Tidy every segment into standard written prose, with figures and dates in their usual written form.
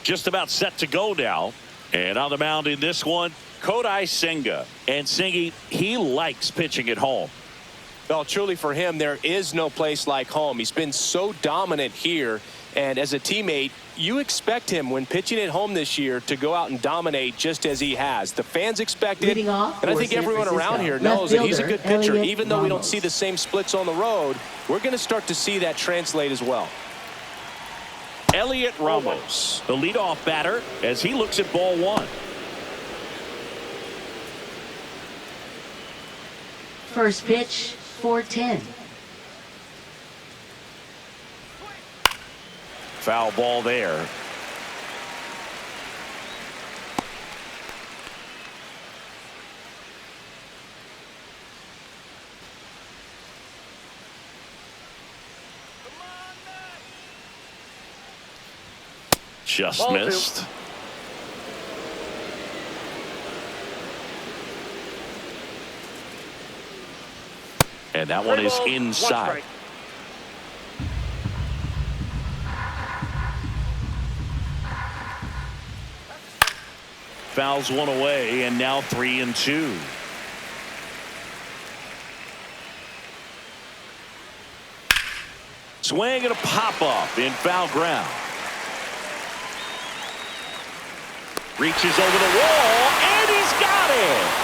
Just about set to go now. And on the mound in this one, Kodai Senga. And Sengi, he likes pitching at home. Well, truly for him, there is no place like home. He's been so dominant here. And as a teammate, you expect him when pitching at home this year to go out and dominate just as he has. The fans expect it. And I think everyone around here knows that he's a good pitcher. Even though we don't see the same splits on the road, we're going to start to see that translate as well. Elliot Ramos, the leadoff batter, as he looks at ball one. First pitch, 4-10. Foul ball there. Just missed. And that one is inside. Fouls one away, and now 3-2. Swing and a pop up in foul ground. Reaches over the wall, and he's got it.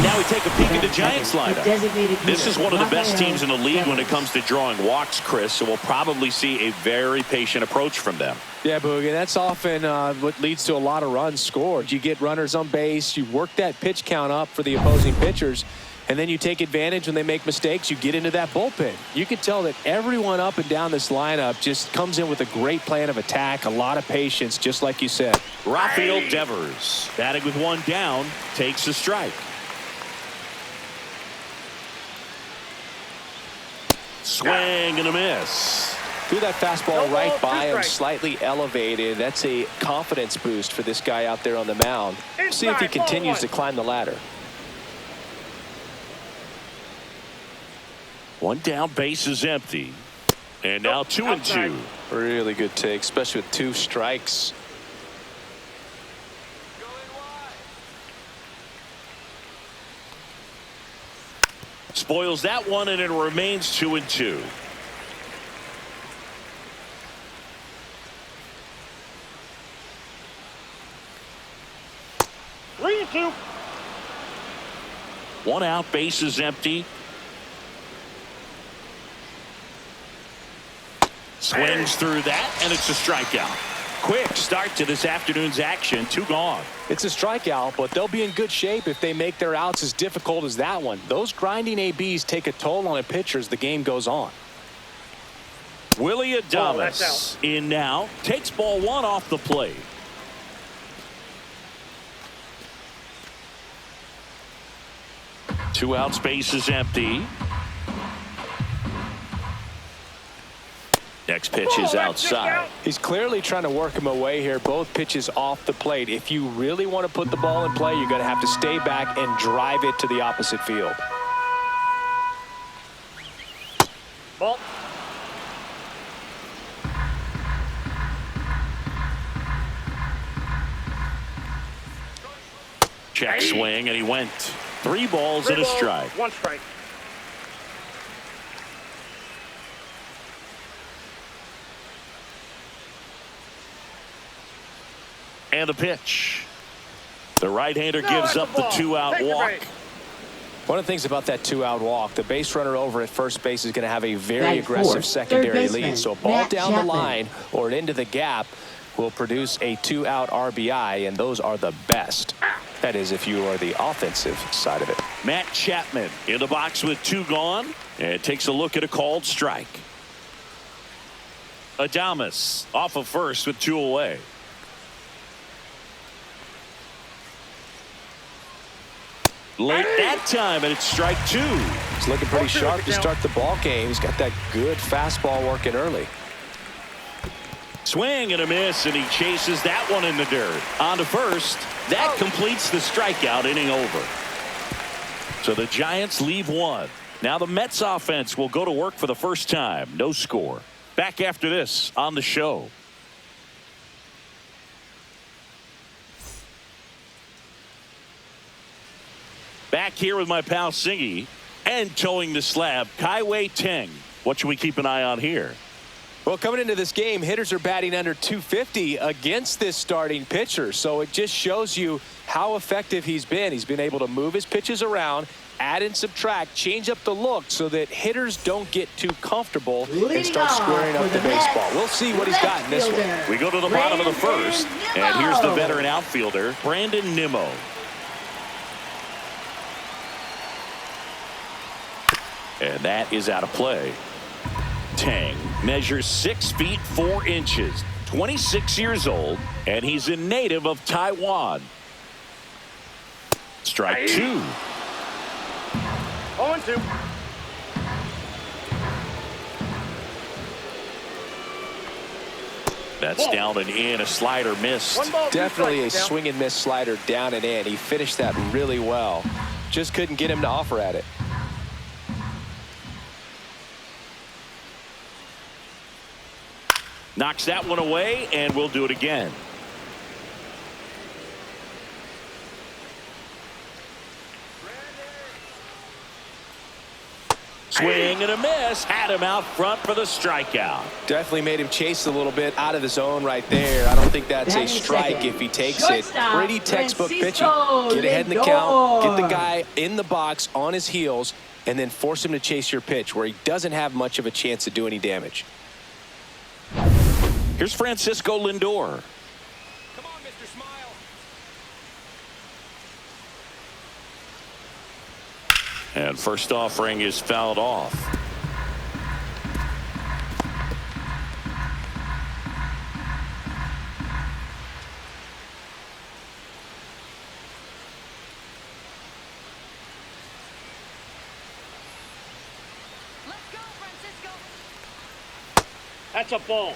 Now we take a peek at the Giants lineup. This is one of the best teams in the league when it comes to drawing walks, Chris, so we'll probably see a very patient approach from them. Yeah, Boogie, that's often what leads to a lot of runs scored. You get runners on base, you work that pitch count up for the opposing pitchers, and then you take advantage when they make mistakes. You get into that bullpen. You can tell that everyone up and down this lineup just comes in with a great plan of attack, a lot of patience, just like you said. Rafael Devers, batting with one down, takes a strike. Swing and a miss. Threw that fastball right by him, slightly elevated. That's a confidence boost for this guy out there on the mound. See if he continues to climb the ladder. One down, base is empty. And now 2-2. Really good take, especially with 2 strikes. Spoils that one, and it remains 2-2. One out, base is empty. Swings through that, and it's a strikeout. Quick start to this afternoon's action. 2 gone. It's a strikeout, but they'll be in good shape if they make their outs as difficult as that one. Those grinding ABs take a toll on a pitcher as the game goes on. Willie Adames in now. Takes ball one off the plate. Two outs, base is empty. Next pitch is outside. He's clearly trying to work him away here. Both pitches off the plate. If you really want to put the ball in play, you're going to have to stay back and drive it to the opposite field. Ball. Check swing, and he went. 3 balls and a strike. 1 strike. And a pitch. The right-hander gives up the 2-out walk. One of the things about that 2-out walk, the base runner over at first base is going to have a very aggressive secondary lead. So a ball down the line or into the gap will produce a 2-out RBI, and those are the best. That is, if you are the offensive side of it. Matt Chapman in the box with 2 gone, and takes a look at a called strike. Adames off of first with 2 away. Late that time, and it's strike 2. He's looking pretty sharp to start the ball game. He's got that good fastball working early. Swing and a miss, and he chases that one in the dirt. On to first. That completes the strikeout, inning over. So the Giants leave 1. Now the Mets offense will go to work for the first time. No score. Back after this on the show. Back here with my pal Singy and towing the slab, Kaiwei Teng. What should we keep an eye on here? Well, coming into this game, hitters are batting under 250 against this starting pitcher. So it just shows you how effective he's been. He's been able to move his pitches around, add and subtract, change up the look so that hitters don't get too comfortable and start squaring up the baseball. We'll see what he's got in this one. We go to the bottom of the first, and here's the veteran outfielder, Brandon Nimmo. And that is out of play. Tang measures 6 feet 4 inches, 26 years old, and he's a native of Taiwan. Strike 2. 0-2. That's down and in. A slider missed. Definitely a swing and miss slider down and in. He finished that really well. Just couldn't get him to offer at it. Knocks that one away, and we'll do it again. Swing and a miss. Had him out front for the strikeout. Definitely made him chase a little bit out of the zone right there. I don't think that's a strike if he takes it. Pretty textbook pitching. Get ahead in the count, get the guy in the box on his heels, and then force him to chase your pitch where he doesn't have much of a chance to do any damage. Here's Francisco Lindor. Come on, Mr. Smile. And first offering is fouled off. Let's go, Francisco. That's a ball.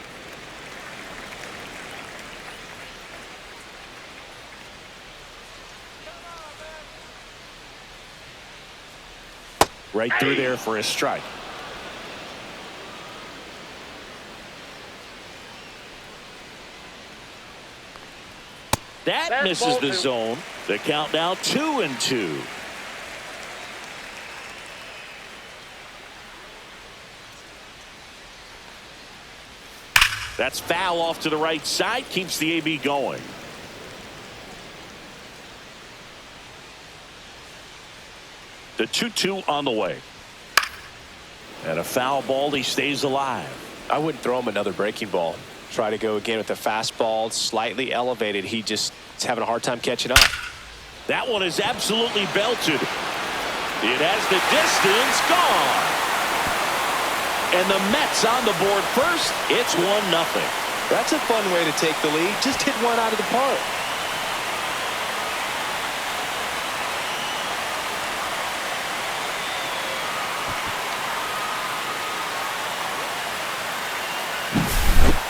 Right through there for a strike. That misses the zone. The count now 2-2. That's foul off to the right side. Keeps the AB going. The 2-2 on the way. And a foul ball. He stays alive. I wouldn't throw him another breaking ball. Try to go again with the fastball, slightly elevated. He just is having a hard time catching up. That one is absolutely belted. It has the distance gone. And the Mets on the board first. It's 1-0. That's a fun way to take the lead. Just hit one out of the park.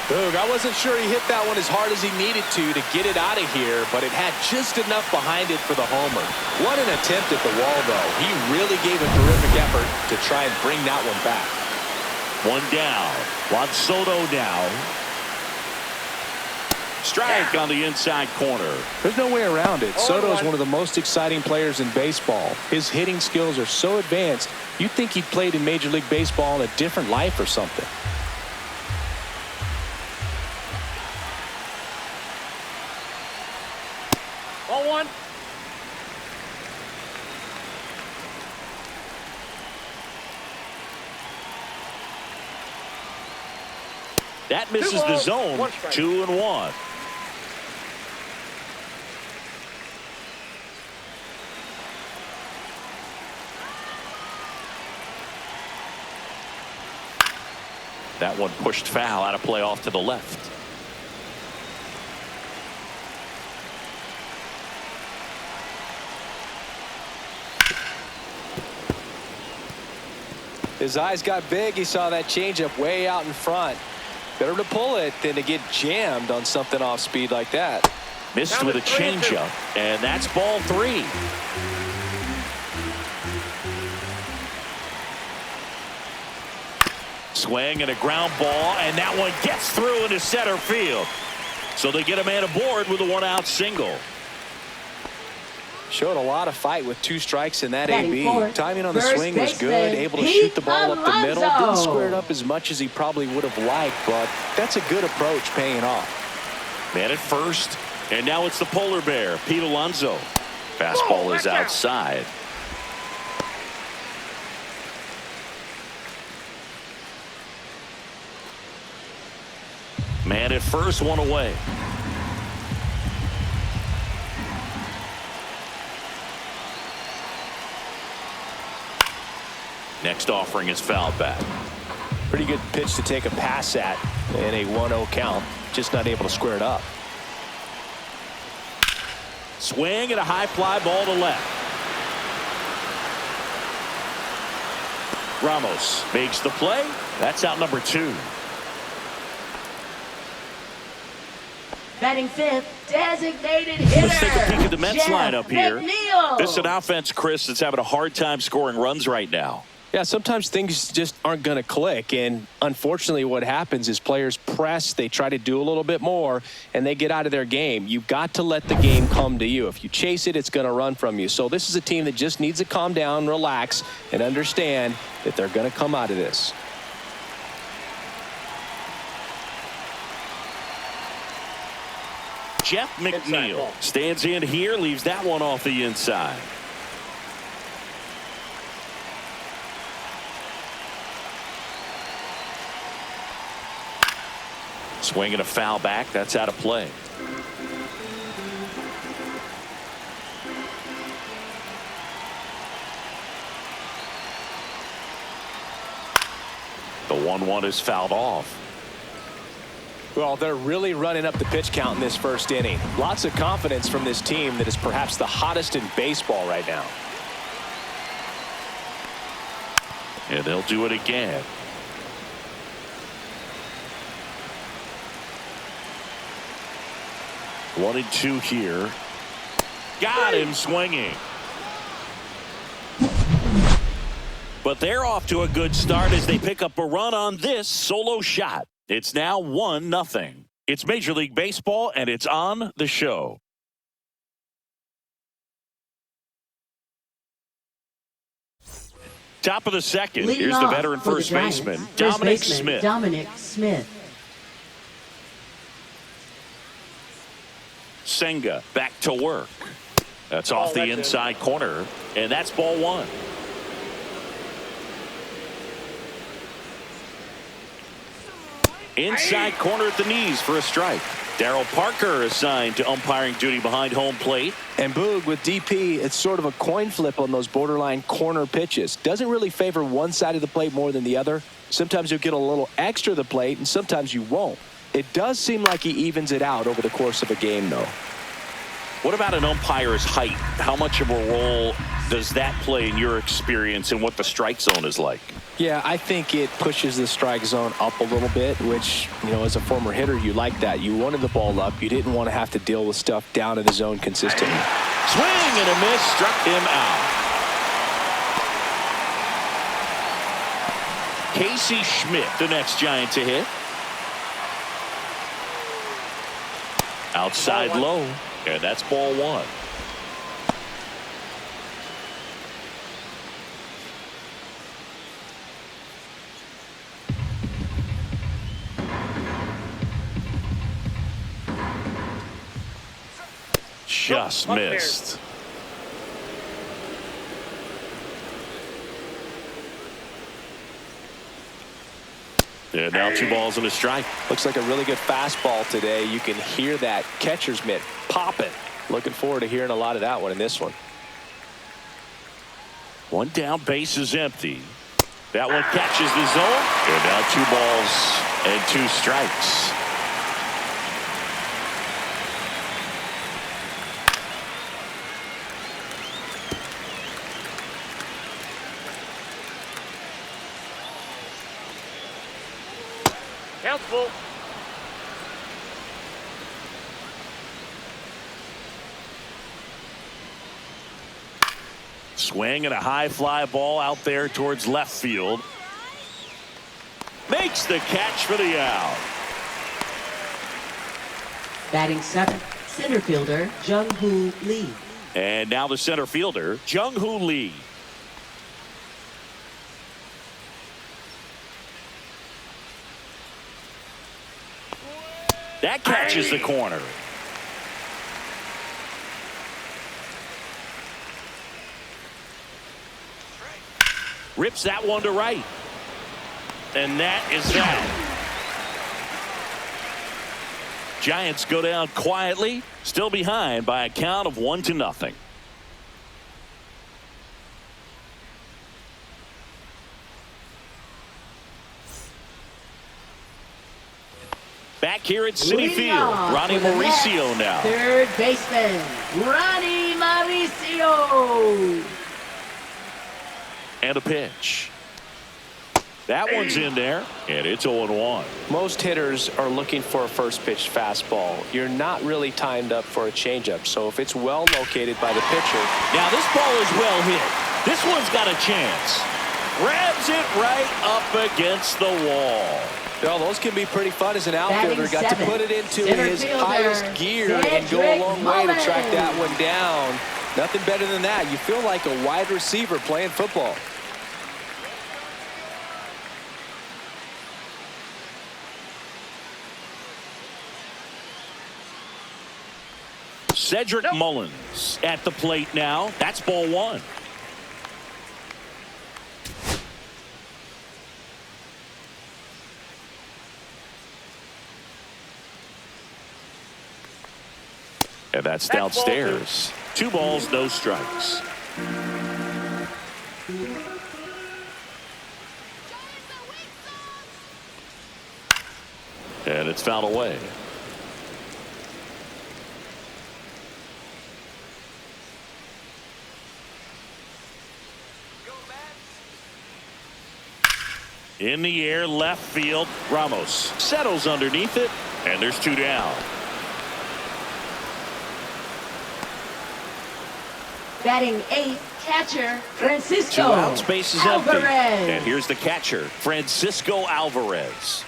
Boog, I wasn't sure he hit that one as hard as he needed to get it out of here, but it had just enough behind it for the homer. What an attempt at the wall, though. He really gave a terrific effort to try and bring that one back. One down. Juan Soto now. Strike on the inside corner. There's no way around it. Soto is one of the most exciting players in baseball. His hitting skills are so advanced, you'd think he'd played in Major League Baseball in a different life or something. That misses the zone. 2-1. That one pushed foul, out of play off to the left. His eyes got big. He saw that changeup way out in front. Better to pull it than to get jammed on something off speed like that. Missed with a changeup, and that's ball 3. Swing and a ground ball, and that one gets through into center field. So they get a man aboard with a 1-out single. Showed a lot of fight with 2 strikes in that Batting AB. fourth, Timing on the first swing was good. baseman, Able to Pete shoot the ball up the middle. Didn't Alonso. square it up as much as he probably would have liked, but that's a good approach paying off. Man at first, and now it's the polar bear, Pete Alonso. Fastball is outside. Man at first, 1 away. Next offering is fouled back. Pretty good pitch to take a pass at in a 1-0 count. Just not able to square it up. Swing and a high fly ball to left. Ramos makes the play. That's out number 2. Batting fifth, designated hitter. Let's take a peek at the Mets Jeff lineup here. McNeil. This is an offense, Chris, that's having a hard time scoring runs right now. Yeah, sometimes things just aren't going to click, and unfortunately what happens is players press, they try to do a little bit more, and they get out of their game. You've got to let the game come to you. If you chase it, it's going to run from you. So this is a team that just needs to calm down, relax, and understand that they're going to come out of this. Jeff Inside McNeil ball. stands in here, leaves that one off the inside. Swing and a foul back. That's out of play. The 1-1 is fouled off. Well, they're really running up the pitch count in this first inning. Lots of confidence from this team that is perhaps the hottest in baseball right now. And they'll do it again. One and 2 here. Got him swinging. But they're off to a good start as they pick up a run on this solo shot. It's now 1-0. It's Major League Baseball, and it's on the show. Top of the second. Leading Here's the off veteran for the first Giants, baseman, first Dominic baseman, Smith. Dominic Smith. Senga back to work. That's off the inside corner, and that's ball 1. Inside corner at the knees for a strike. Darryl Parker assigned to umpiring duty behind home plate. And Boog, with DP, it's sort of a coin flip on those borderline corner pitches. Doesn't really favor one side of the plate more than the other. Sometimes you'll get a little extra the plate, and sometimes you won't. It does seem like he evens it out over the course of a game, though. What about an umpire's height? How much of a role does that play in your experience and what the strike zone is like? Yeah, I think it pushes the strike zone up a little bit, which, you know, as a former hitter, you like that. You wanted the ball up. You didn't want to have to deal with stuff down in the zone consistently. Swing and a miss, struck him out. Casey Schmidt, the next Giant to hit. Outside low, and that's ball 1. Just missed. And now 2 balls and a strike. Looks like a really good fastball today. You can hear that catcher's mitt popping. Looking forward to hearing a lot of that one in this one. 1 down, base is empty. That one catches the zone. And now 2 balls and 2 strikes. Count's full. Swing and a high fly ball out there towards left field. Makes the catch for the out. Batting 7th, center fielder Jung-Hoo Lee. And now the center fielder, Jung-Hoo Lee. That catches the corner. Rips that one to right. And that is that. Giants go down quietly, still behind by a count of 1-0. Back here at Citi Field, Ronnie Mauricio now. Third baseman, Ronnie Mauricio. And a pitch. That one's in there, and it's 0-1. Most hitters are looking for a first pitch fastball. You're not really timed up for a changeup, so if it's well located by the pitcher. Now this ball is well hit. This one's got a chance. Grabs it right up against the wall. Well, those can be pretty fun as an outfielder. Got to put it into his highest gear and go a long way to track that one down. Nothing better than that. You feel like a wide receiver playing football. Cedric Mullins at the plate now. That's ball one. And that's downstairs. 2 balls, no strikes. And it's fouled away. In the air, left field. Ramos settles underneath it, and there's 2 down. Batting 8th, catcher Francisco 2 outs, base is empty. Alvarez. And here's the catcher, Francisco Alvarez.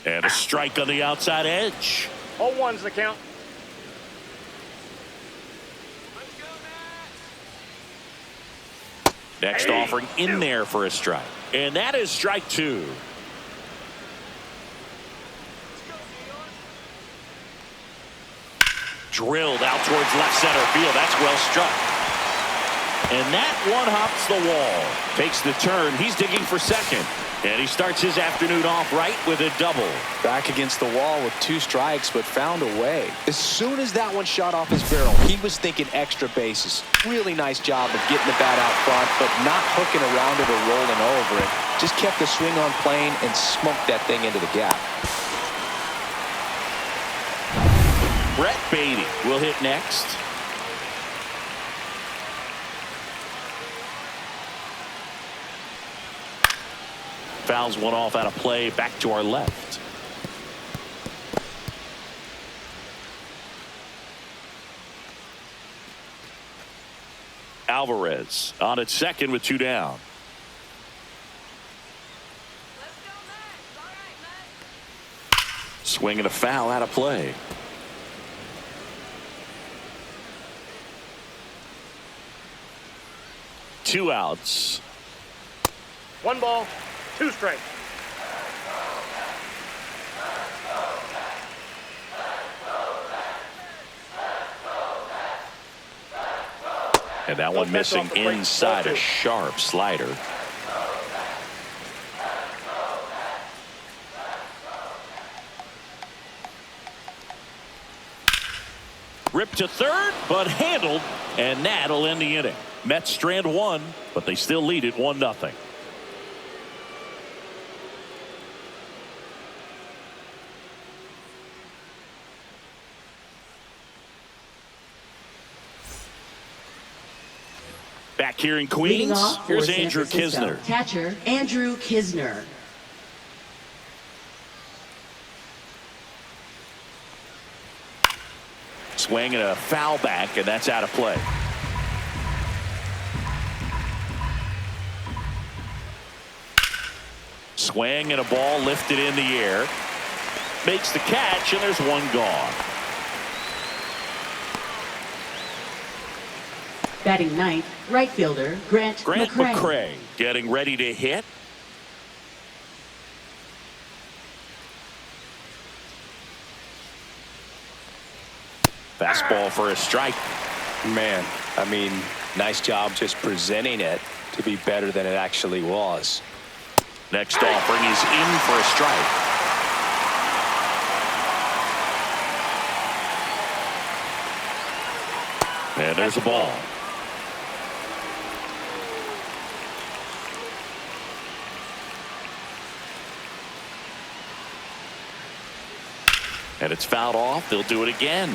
And a strike on the outside edge. 0-1's the count. Next offering in there for a strike. And that is strike 2. Drilled out towards left center field. That's well struck. And that one hops the wall. Takes the turn. He's digging for second. And he starts his afternoon off right with a double. Back against the wall with 2 strikes, but found a way. As soon as that one shot off his barrel, he was thinking extra bases. Really nice job of getting the bat out front, but not hooking around it or rolling over it. Just kept the swing on plane and smoked that thing into the gap. Brett Beatty will hit next. Fouls one off out of play, back to our left. Alvarez on at second with 2 down. Let's go, Matt. All right, Matt. Swinging a foul out of play. Two outs. 1 ball, 2 strikes. And that one missing inside a sharp slider. Ripped to third, but handled, and that'll end the inning. Mets strand 1, but they still lead it 1-0. Back here in Queens, here's Andrew Kisner. Catcher Andrew Kisner. Swing and a foul back, and that's out of play. Swing and a ball lifted in the air. Makes the catch, and there's one gone. Batting ninth, right fielder Grant McCray getting ready to hit. Fastball for a strike. Man, I mean, nice job just presenting it to be better than it actually was. Next offering is in for a strike. And there's a ball. And it's fouled off. They'll do it again.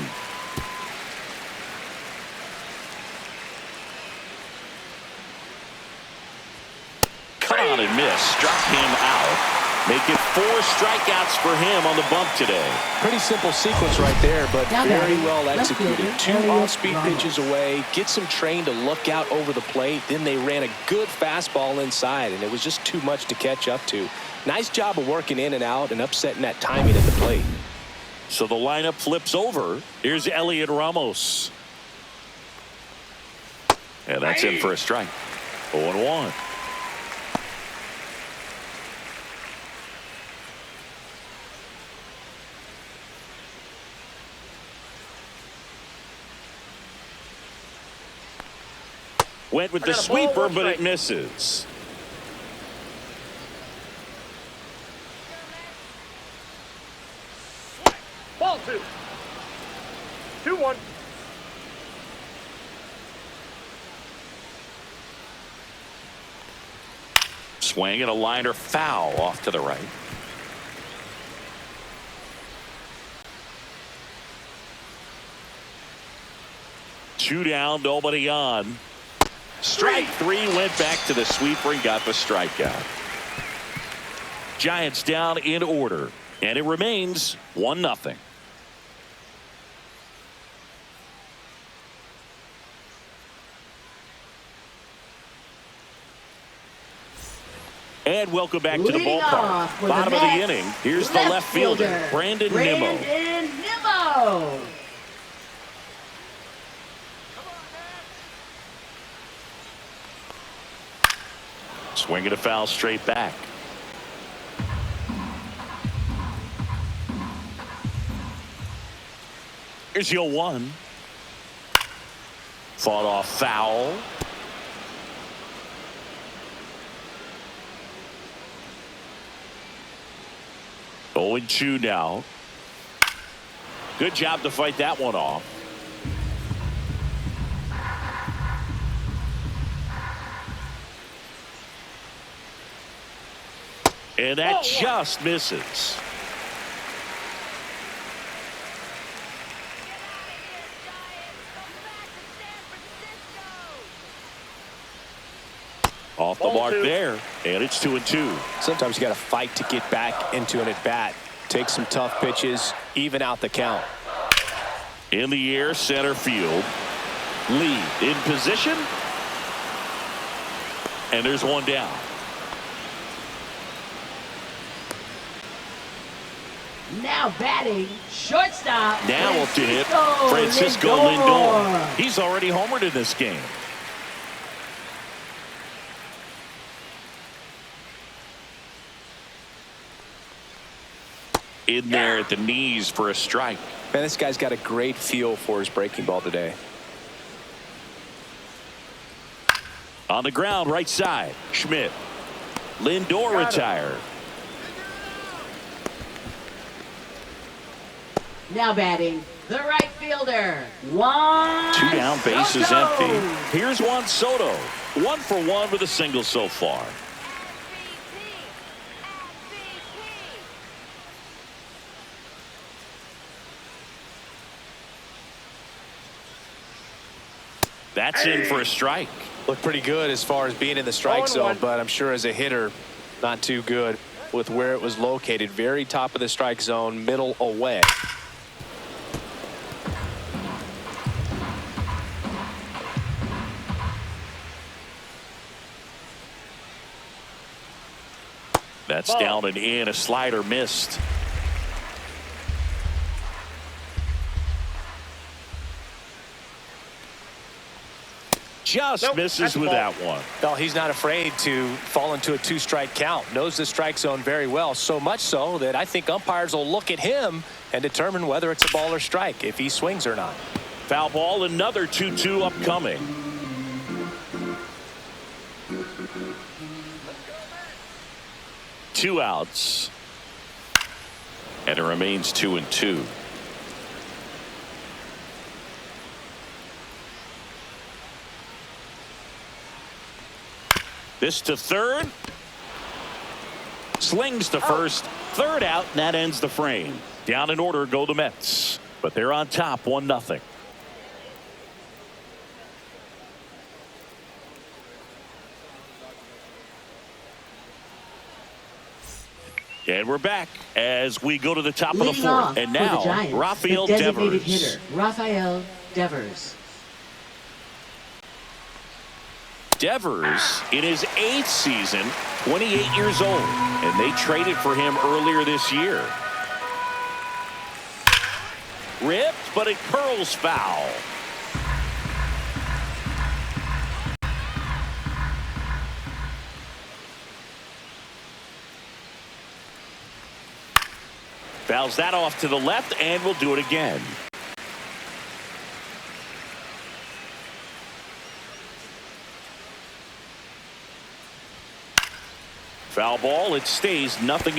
Cut on and miss. Struck him out. Make it 4 strikeouts for him on the bump today. Pretty simple sequence right there, but very well executed. 2 off-speed pitches away, gets him trained to look out over the plate. Then they ran a good fastball inside, and it was just too much to catch up to. Nice job of working in and out and upsetting that timing at the plate. So the lineup flips over. Here's Elliot Ramos. And that's in for a strike. 0-1. Went with the sweeper, but it misses. Ball 2. 2-1. Swing and a liner foul off to the right. Two down, nobody on. Strike 3 went back to the sweeper and got the strikeout. Giants down in order, and it remains 1-0. And welcome back to the ballpark. Bottom of the inning. Here's the left fielder, Brandon Nimmo. Swinging a foul straight back. Here's the 0-1. Fought off foul. Oh, 0-2 now. Good job to fight that one off. And that just misses. Off the mark there, and it's 2-2. Sometimes you got to fight to get back into an at-bat. Take some tough pitches, even out the count. In the air, center field. Lee in position. And there's one down. Now batting, shortstop. Now up to hit Francisco Lindor. He's already homered in this game. In there at the knees for a strike. Man, this guy's got a great feel for his breaking ball today. On the ground, right side, Schmidt. Lindor retired. Now batting, the right fielder, Juan 2 down, base is Soto. empty. Here's Juan Soto. 1 for 1 with a single so far. That's in for a strike. Looked pretty good as far as being in the strike zone, but I'm sure as a hitter, not too good with where it was located. Very top of the strike zone, middle away. That's Ball. down and in. A slider missed. Just Nope, misses that's a with ball. that one. Well, he's not afraid to fall into a 2-strike count. Knows the strike zone very well. So much so that I think umpires will look at him and determine whether it's a ball or strike, if he swings or not. Foul ball, another 2-2 upcoming. Two outs. And it remains 2-2. This to third. Slings to first. Third out, and that ends the frame. Down in order go the Mets. But they're on top 1-0. And we're back as we go to the top of the Leading fourth. off And for the now, Giants, Rafael the designated Devers. hitter, Rafael Devers. Devers, in his 8th season, 28 years old, and they traded for him earlier this year. Ripped, but it curls foul. Fouls that off to the left, and we'll do it again. Foul ball. It stays 0-2.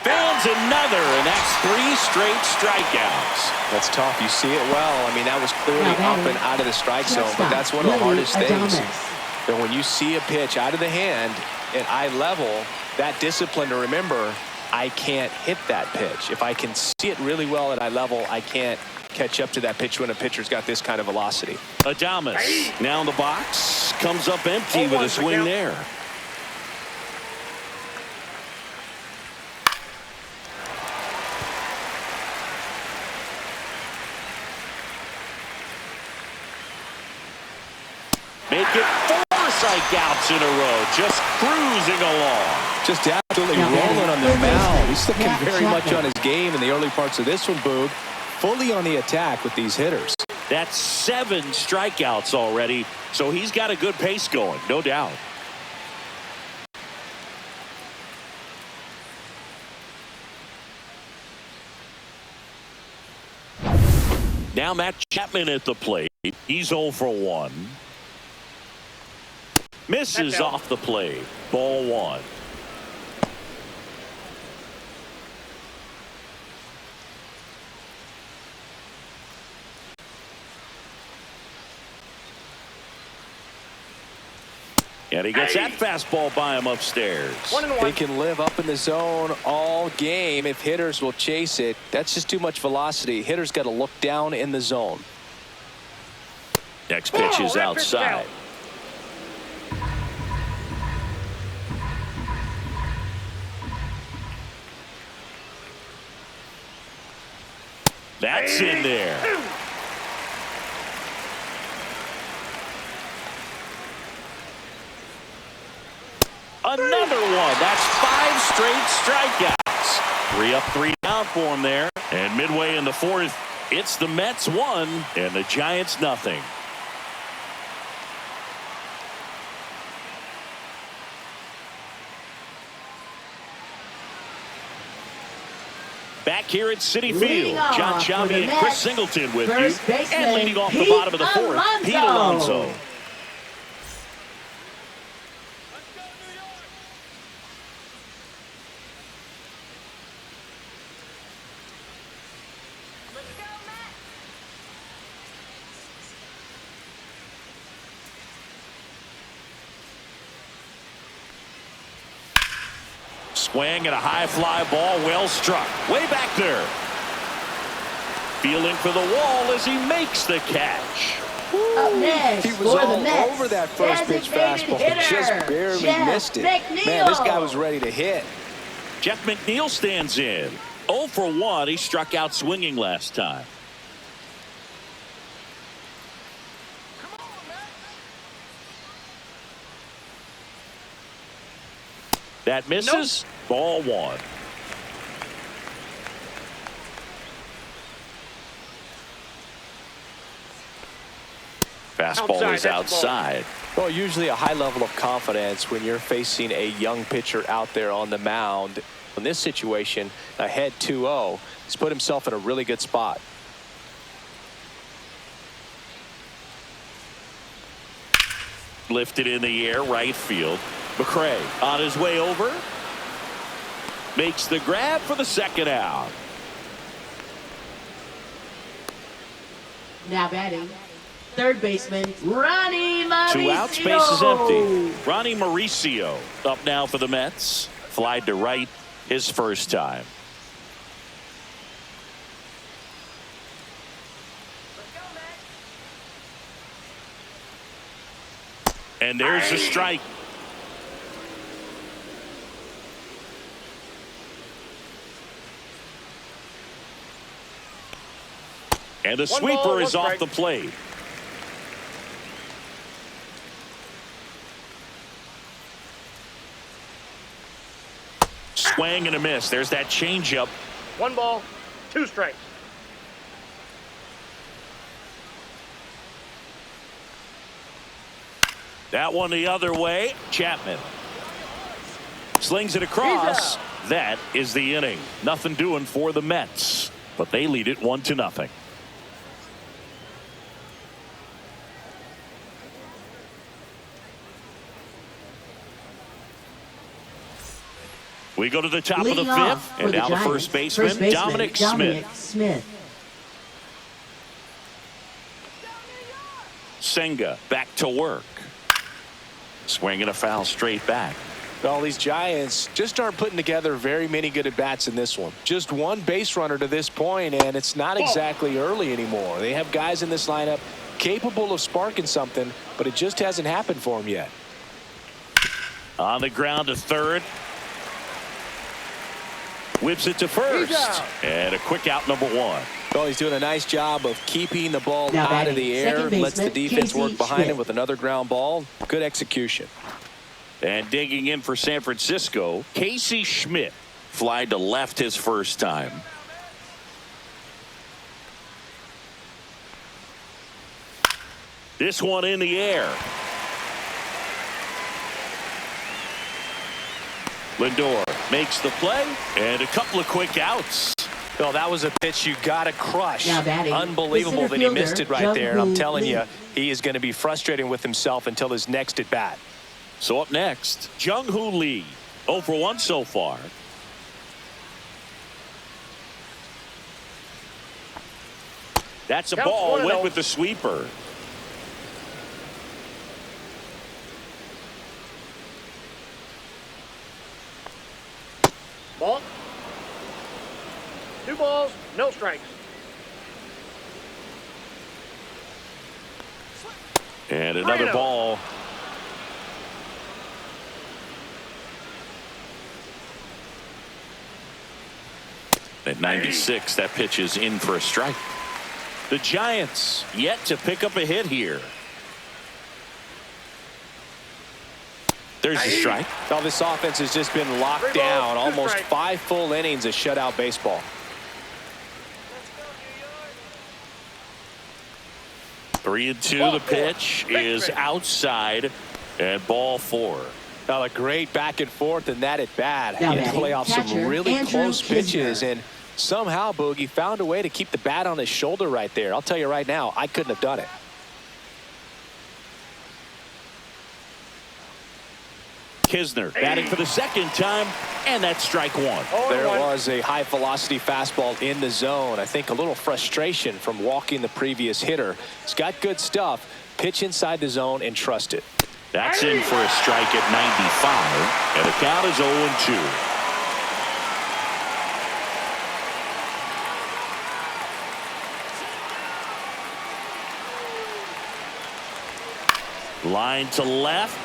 Fans another, and that's 3 straight strikeouts. That's tough. You see it well. I mean, that was clearly Now up and out of the strike zone, but shortstop, that's one of the Mlb hardest things. August. That when you see a pitch out of the hand at eye level, that discipline to remember, I can't hit that pitch. If I can see it really well at eye level, I can't catch up to that pitch when a pitcher's got this kind of velocity. Adames now in the box, comes up empty with a swing there. Make it 4 strikeouts in a row, just cruising along. Just absolutely Now rolling on the batting, mound. He's looking Matt very much Chapman. on his game in the early parts of this one, Boog. Fully on the attack with these hitters. That's 7 strikeouts already, so he's got a good pace going, no doubt. Now Matt Chapman at the plate. He's 0 for 1. Misses That's out. off the plate. Ball 1. And he gets that fastball by him upstairs. 1-1. They can live up in the zone all game if hitters will chase it. That's just too much velocity. Hitters got to look down in the zone. Next pitch is that pitch is outside. out. That's in there. Another one. That's 5 straight strikeouts. 3 up, 3 down for him there. And midway in the fourth, it's the Mets 1 and the Giants nothing. Back here at Citi Field, Leading off John for Sciambi the and Chris Mets, Singleton with first you. baseman, And leading off the Pete bottom of the fourth, Pete Alonso. Alonso. Swing and a high fly ball, well struck. Way back there. Feeling for the wall as he makes the catch. Up next He was for the all Mets, over that first pitch designated fastball. hitter, Just barely Jeff missed it. McNeil. Man, this guy was ready to hit. Jeff McNeil stands in. 0 for 1. He struck out swinging last time. That misses. Ball one. Fastball is outside. Well, usually a high level of confidence when you're facing a young pitcher out there on the mound. In this situation, ahead 2-0, he's put himself in a really good spot. Lifted in the air, right field. McCray on his way over. Makes the grab for the second out. Now batting, third baseman, Ronnie Mauricio. 2 outs, base is empty. Ronnie Mauricio up now for the Mets. Flied to right his first time. And there's the strike. And the sweeper is off the plate. Swing and a miss. There's that changeup. 1 ball, 2 strikes. That one the other way. Chapman slings it across. That is the inning. Nothing doing for the Mets, but they lead it 1-0. We go to the top of the fifth, and now the first baseman, Dominic Smith. Senga back to work. Swinging a foul straight back. Well, these Giants just aren't putting together very many good at-bats in this one. Just one base runner to this point, and it's not exactly early anymore. They have guys in this lineup capable of sparking something, but it just hasn't happened for them yet. On the ground to third. Whips it to first. And a quick out, number 1. Well, he's doing a nice job of keeping the ball out of the air. Lets the defense work behind him with another ground ball. Good execution. And digging in for San Francisco, Casey Schmidt. Fly to left his first time. This one in the air. Lindor makes the play, and a couple of quick outs. Well, that was a pitch you got to crush. Batting, unbelievable that he missed it right there. And I'm telling you, he is going to be frustrated with himself until his next at bat. So up next, Jung-Hoo Lee, 0 for 1 so far. That's a ball. Went with the sweeper. Ball. 2 balls, no strikes. And another ball. At 96, that pitch is in for a strike. The Giants yet to pick up a hit here. There's the strike. Well, this offense has just been locked down. Almost 5 full innings of shutout baseball. 3-2. The pitch is outside, and ball 4. Now, a great back and forth in that at bat. He had to play off some really close pitches, and somehow Boogie found a way to keep the bat on his shoulder right there. I'll tell you right now, I couldn't have done it. Kisner batting for the second time, and that's strike 1. There was a high velocity fastball in the zone. I think a little frustration from walking the previous hitter. He's got good stuff. Pitch inside the zone and trust it. That's in for a strike at 95, and the count is 0-2. Line to left.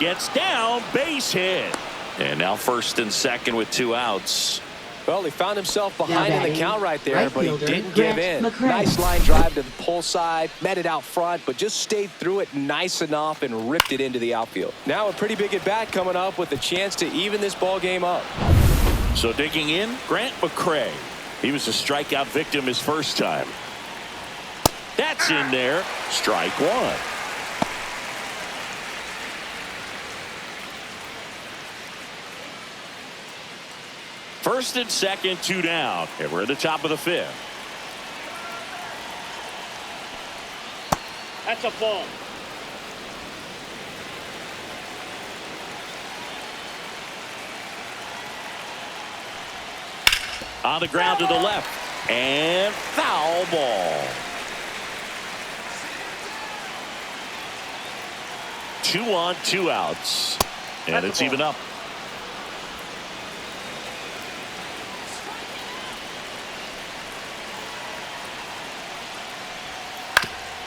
Gets down, base hit. And now first and second with 2 outs. Well, he found himself behind in the count right there, but he fielder, didn't give in. Nice line drive to the pull side, met it out front, but just stayed through it nice enough and ripped it into the outfield. Now a pretty big at-bat coming up with a chance to even this ball game up. So digging in, Grant McCray. He was a strikeout victim his first time. That's in there. Strike one. First and second, 2 down. And we're at the top of the 5th. That's a ball. On the ground to the left. And foul ball. 2 on, 2 outs. And it's even up.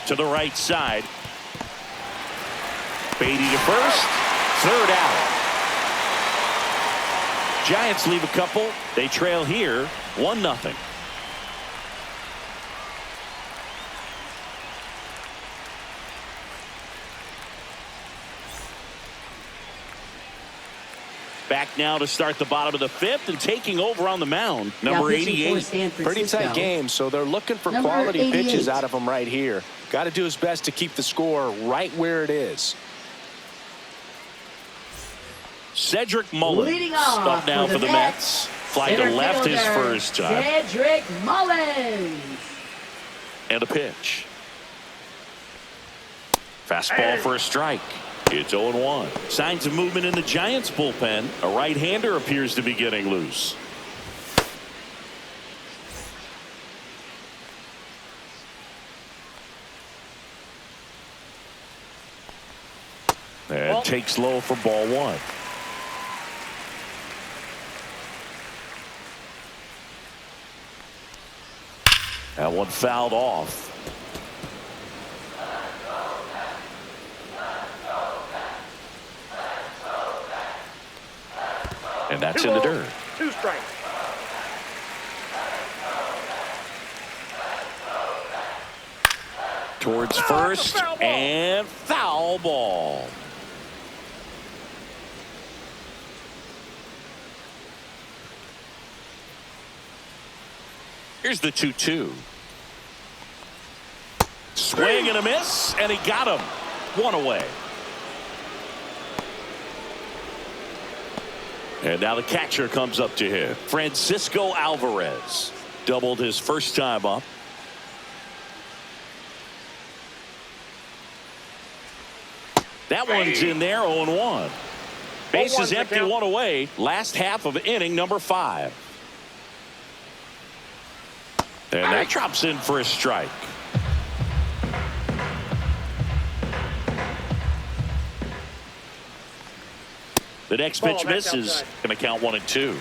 To the right side. Beatty to first. 3rd out. Giants leave a couple. They trail here 1-0. Back now to start the bottom of the 5th and taking over on the mound. Number 88. Pretty tight game, so they're looking for quality pitches out of him right here. Got to do his best to keep the score right where it is. Cedric Mullins Leading off up now for the Mets. Fly to left his first time. Cedric Mullins. And a pitch. Fastball for a strike. It's 0-1. Signs of movement in the Giants bullpen. A right-hander appears to be getting loose. And takes low for ball 1. That one fouled off. And that's in the dirt. 2 strikes. Towards first and foul ball. Here's the 2-2. Swing and a miss, and he got him. 1 away. And now the catcher comes up to him. Francisco Alvarez doubled his first time up. That one's in there, 0-1. Base is empty, 1 away. Last half of inning number 5. And that drops in for a strike. The next pitch misses. Going to count 1-2.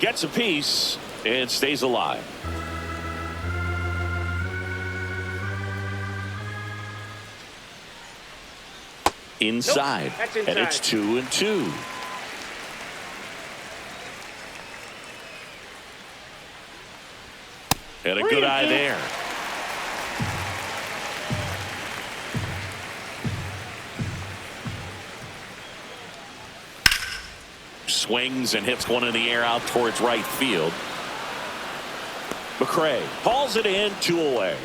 Gets a piece and stays alive. Inside. Nope, and it's 2-2. And a good eye there. Swings and hits one in the air out towards right field. McCray hauls it in, 2 away.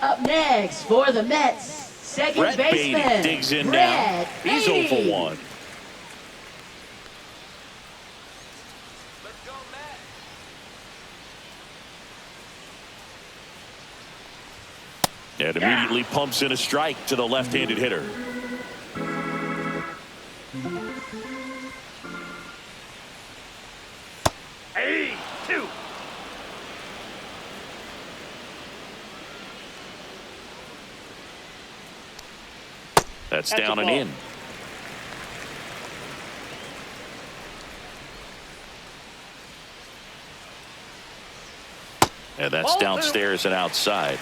Up next for the Mets, second Brett baseman. Beatty digs in Brett now. He's 0 for 1. Let's go, Matt. And immediately pumps in a strike to the left-handed hitter. Hey, 2. That's down and in. And that's downstairs and outside.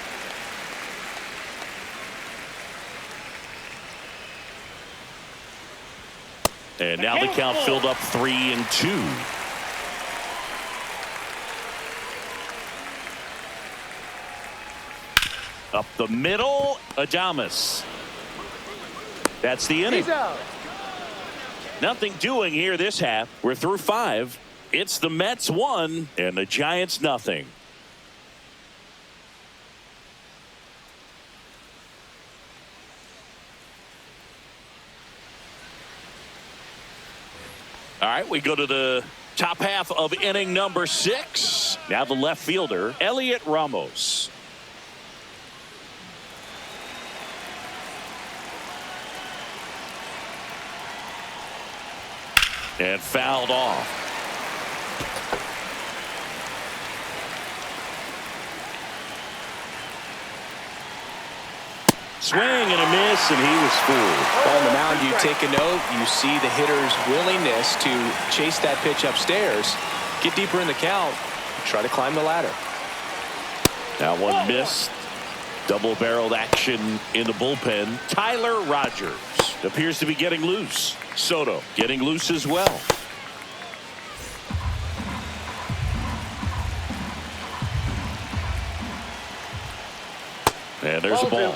And now the count filled up 3-2. Up the middle, Adames. That's the inning. Nothing doing here this half. We're through 5. It's the Mets 1 and the Giants nothing. All right, we go to the top half of inning number 6. Now the left fielder, Elliot Ramos. And fouled off. Swing and a miss, and he was fooled. On the mound, you take a note. You see the hitter's willingness to chase that pitch upstairs, get deeper in the count, try to climb the ladder. That one missed. Double-barreled action in the bullpen. Tyler Rogers appears to be getting loose. Soto getting loose as well. And there's a ball.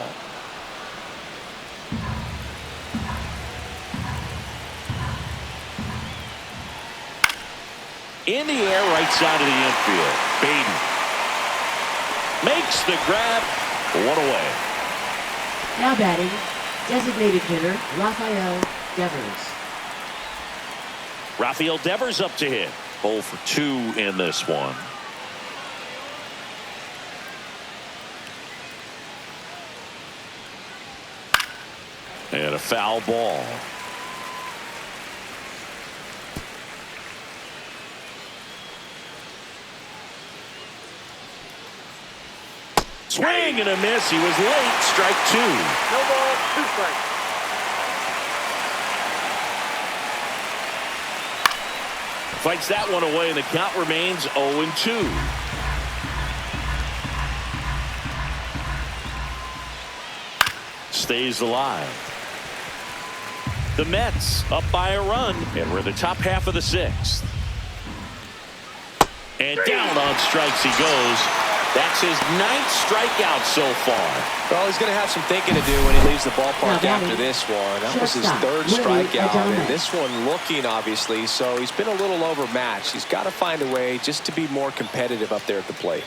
In the air, right side of the infield. Baden makes the grab. One away. Now batting, designated hitter Rafael Devers. Rafael Devers up to hit. 0 for 2 in this one. And a foul ball. Swing and a miss. He was late. Strike 2. No ball, 2 strikes. Fights that one away, and the count remains 0-2. Stays alive. The Mets up by a run, and we're in the top half of the 6th. And down on strikes he goes. That's his 9th strikeout so far. Well, he's going to have some thinking to do when he leaves the ballpark after this one. That was his 3rd strikeout, and this one looking, obviously, so he's been a little overmatched. He's got to find a way just to be more competitive up there at the plate.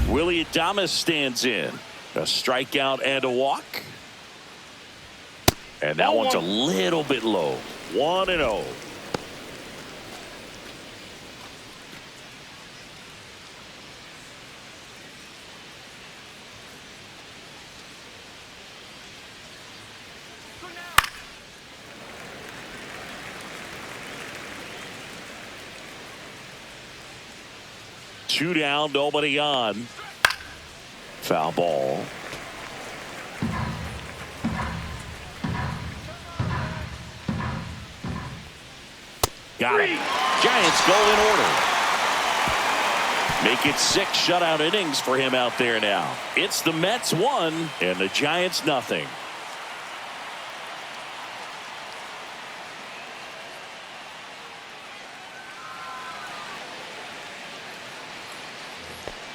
Willie Adames stands in. A strikeout and a walk. And that one's a little bit low. 1-0. Two down, nobody on. Foul ball. Got it. Giants go in order. Make it 6 shutout innings for him out there now. It's the Mets 1 and the Giants nothing.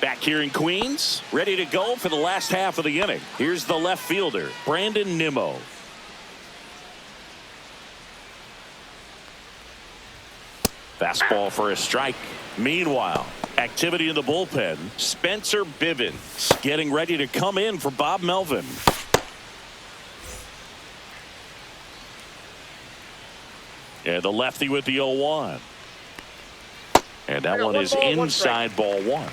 Back here in Queens, ready to go for the last half of the inning. Here's the left fielder, Brandon Nimmo. Fastball for a strike. Meanwhile, activity in the bullpen. Spencer Bivens getting ready to come in for Bob Melvin. And the lefty with the 0-1. And that one is inside ball 1.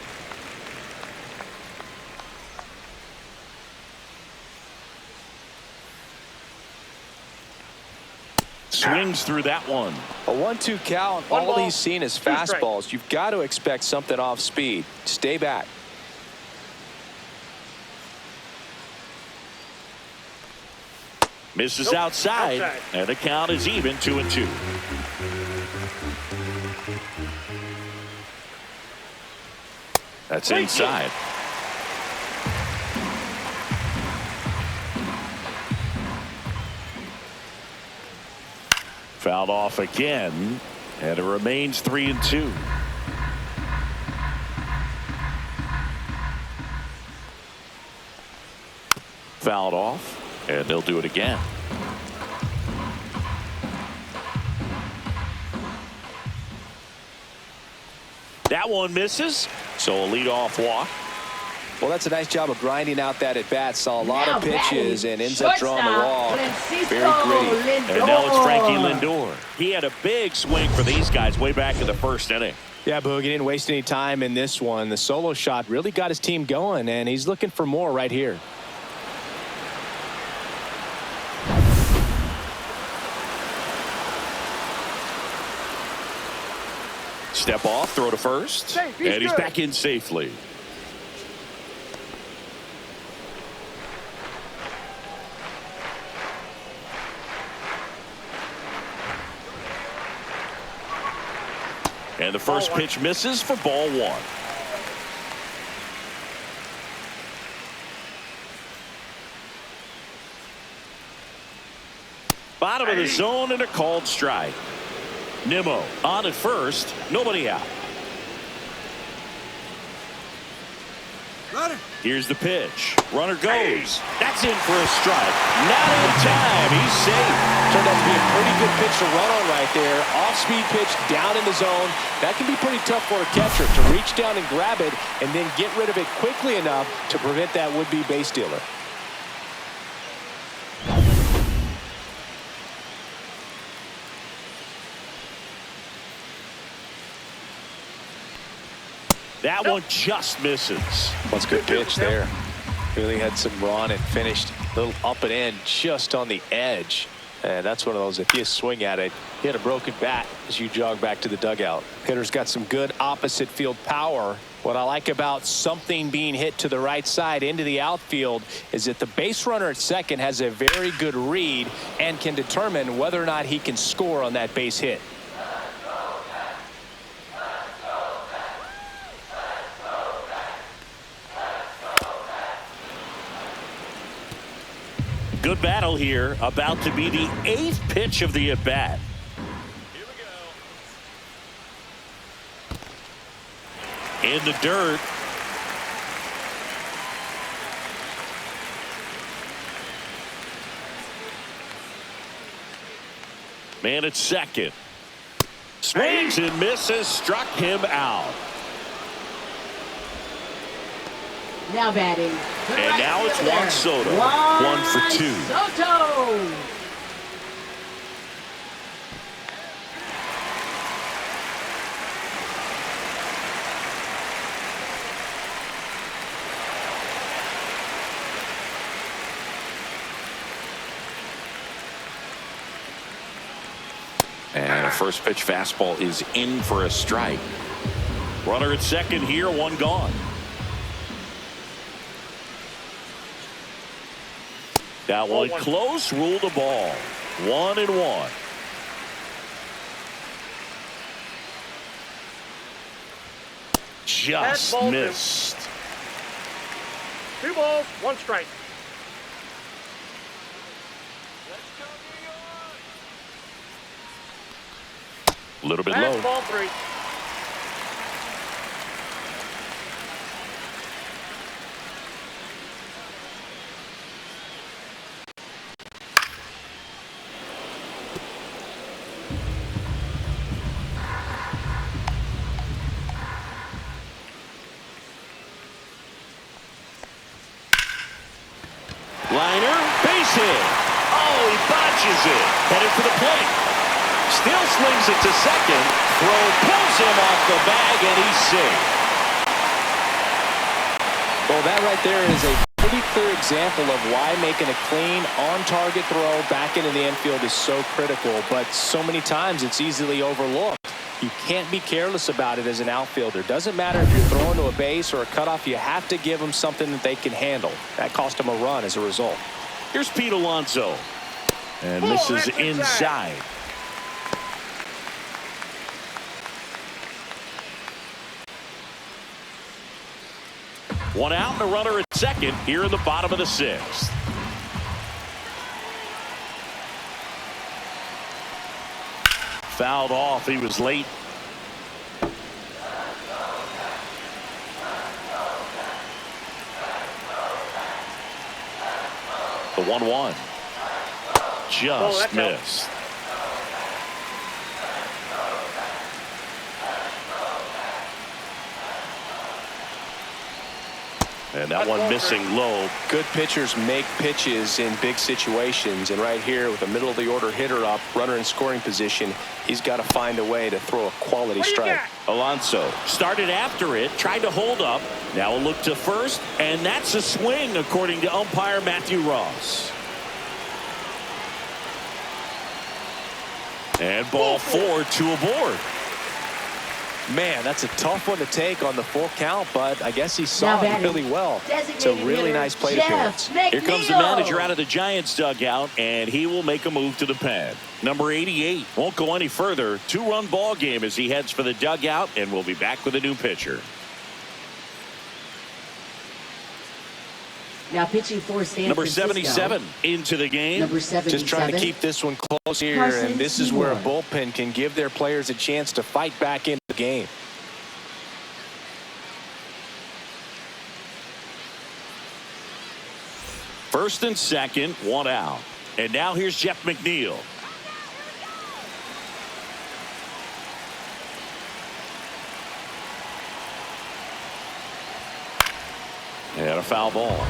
Swings through that one. A 1-2 count. All he's seen is fastballs. You've got to expect something off speed. Stay back. Misses outside, and the count is even 2-2. That's inside. Fouled off again, and it remains 3-2. Fouled off, and they'll do it again. That one misses, so a leadoff walk. Well, that's a nice job of grinding out that at bat. Saw a lot of pitches and ends up drawing the walk. Very gritty. And now it's Frankie Lindor. He had a big swing for these guys way back in the first inning. Yeah, Boog, he didn't waste any time in this one. The solo shot really got his team going, and he's looking for more right here. Step off, throw to first, and he's back in safely. And the first pitch misses for ball one. Bottom of the zone and a called strike. Nimmo on at first, nobody out. Here's the pitch. Runner goes. That's in for a strike. Not in time. He's safe. Turned out to be a pretty good pitch to run on right there. Off-speed pitch down in the zone. That can be pretty tough for a catcher to reach down and grab it and then get rid of it quickly enough to prevent that would-be base stealer. That one just misses. That's a good pitch there. Really had some run and finished a little up and in just on the edge. And that's one of those, if you swing at it, hit a broken bat as you jog back to the dugout. Hitter's got some good opposite field power. What I like about something being hit to the right side into the outfield is that the base runner at second has a very good read and can determine whether or not he can score on that base hit. Good battle here, about to be the 8th pitch of the at-bat. Here we go. In the dirt. Man at second. Swings and misses, struck him out. Now batting. And now it's Juan Soto. 1 for 2. Soto. And a first pitch fastball is in for a strike. Runner at second here, one gone. That one close, ruled a ball. 1-1. Just missed. 2 balls, 1 strike. A little bit low. Ball 3. Liner, base hit. Oh, he botches it. Headed for the plate. Still slings it to second. Throw pulls him off the bag, and he's safe. Well, that right there is a pretty clear example of why making a clean, on-target throw back into the infield is so critical. But so many times it's easily overlooked. You can't be careless about it as an outfielder. Doesn't matter if you're throwing to a base or a cutoff. You have to give them something that they can handle. That cost them a run as a result. Here's Pete Alonso. And this is inside. One out and a runner at second here in the bottom of the 6th. fouled off. He was late. The 1-1 just missed. And that one missing low. Good pitchers make pitches in big situations, and right here with a middle of the order hitter up, runner in scoring position, he's got to find a way to throw a quality strike. Alonso started after it, tried to hold up. Now a look to first, and that's a swing according to umpire Matthew Ross. And ball 4, 2 aboard. Man, that's a tough one to take on the full count, but I guess he saw it really well. It's a really nice plate appearance. Here comes the manager out of the Giants dugout, and he will make a move to the pad. Number 88 won't go any further. 2-run ball game as he heads for the dugout, and we'll be back with a new pitcher. Now pitching for San Number Francisco. 77 into the game. Number 77. Just trying to keep this one close here, and this is where a bullpen can give their players a chance to fight back into the game. First and second, 1 out. And now here's Jeff McNeil. And a foul ball.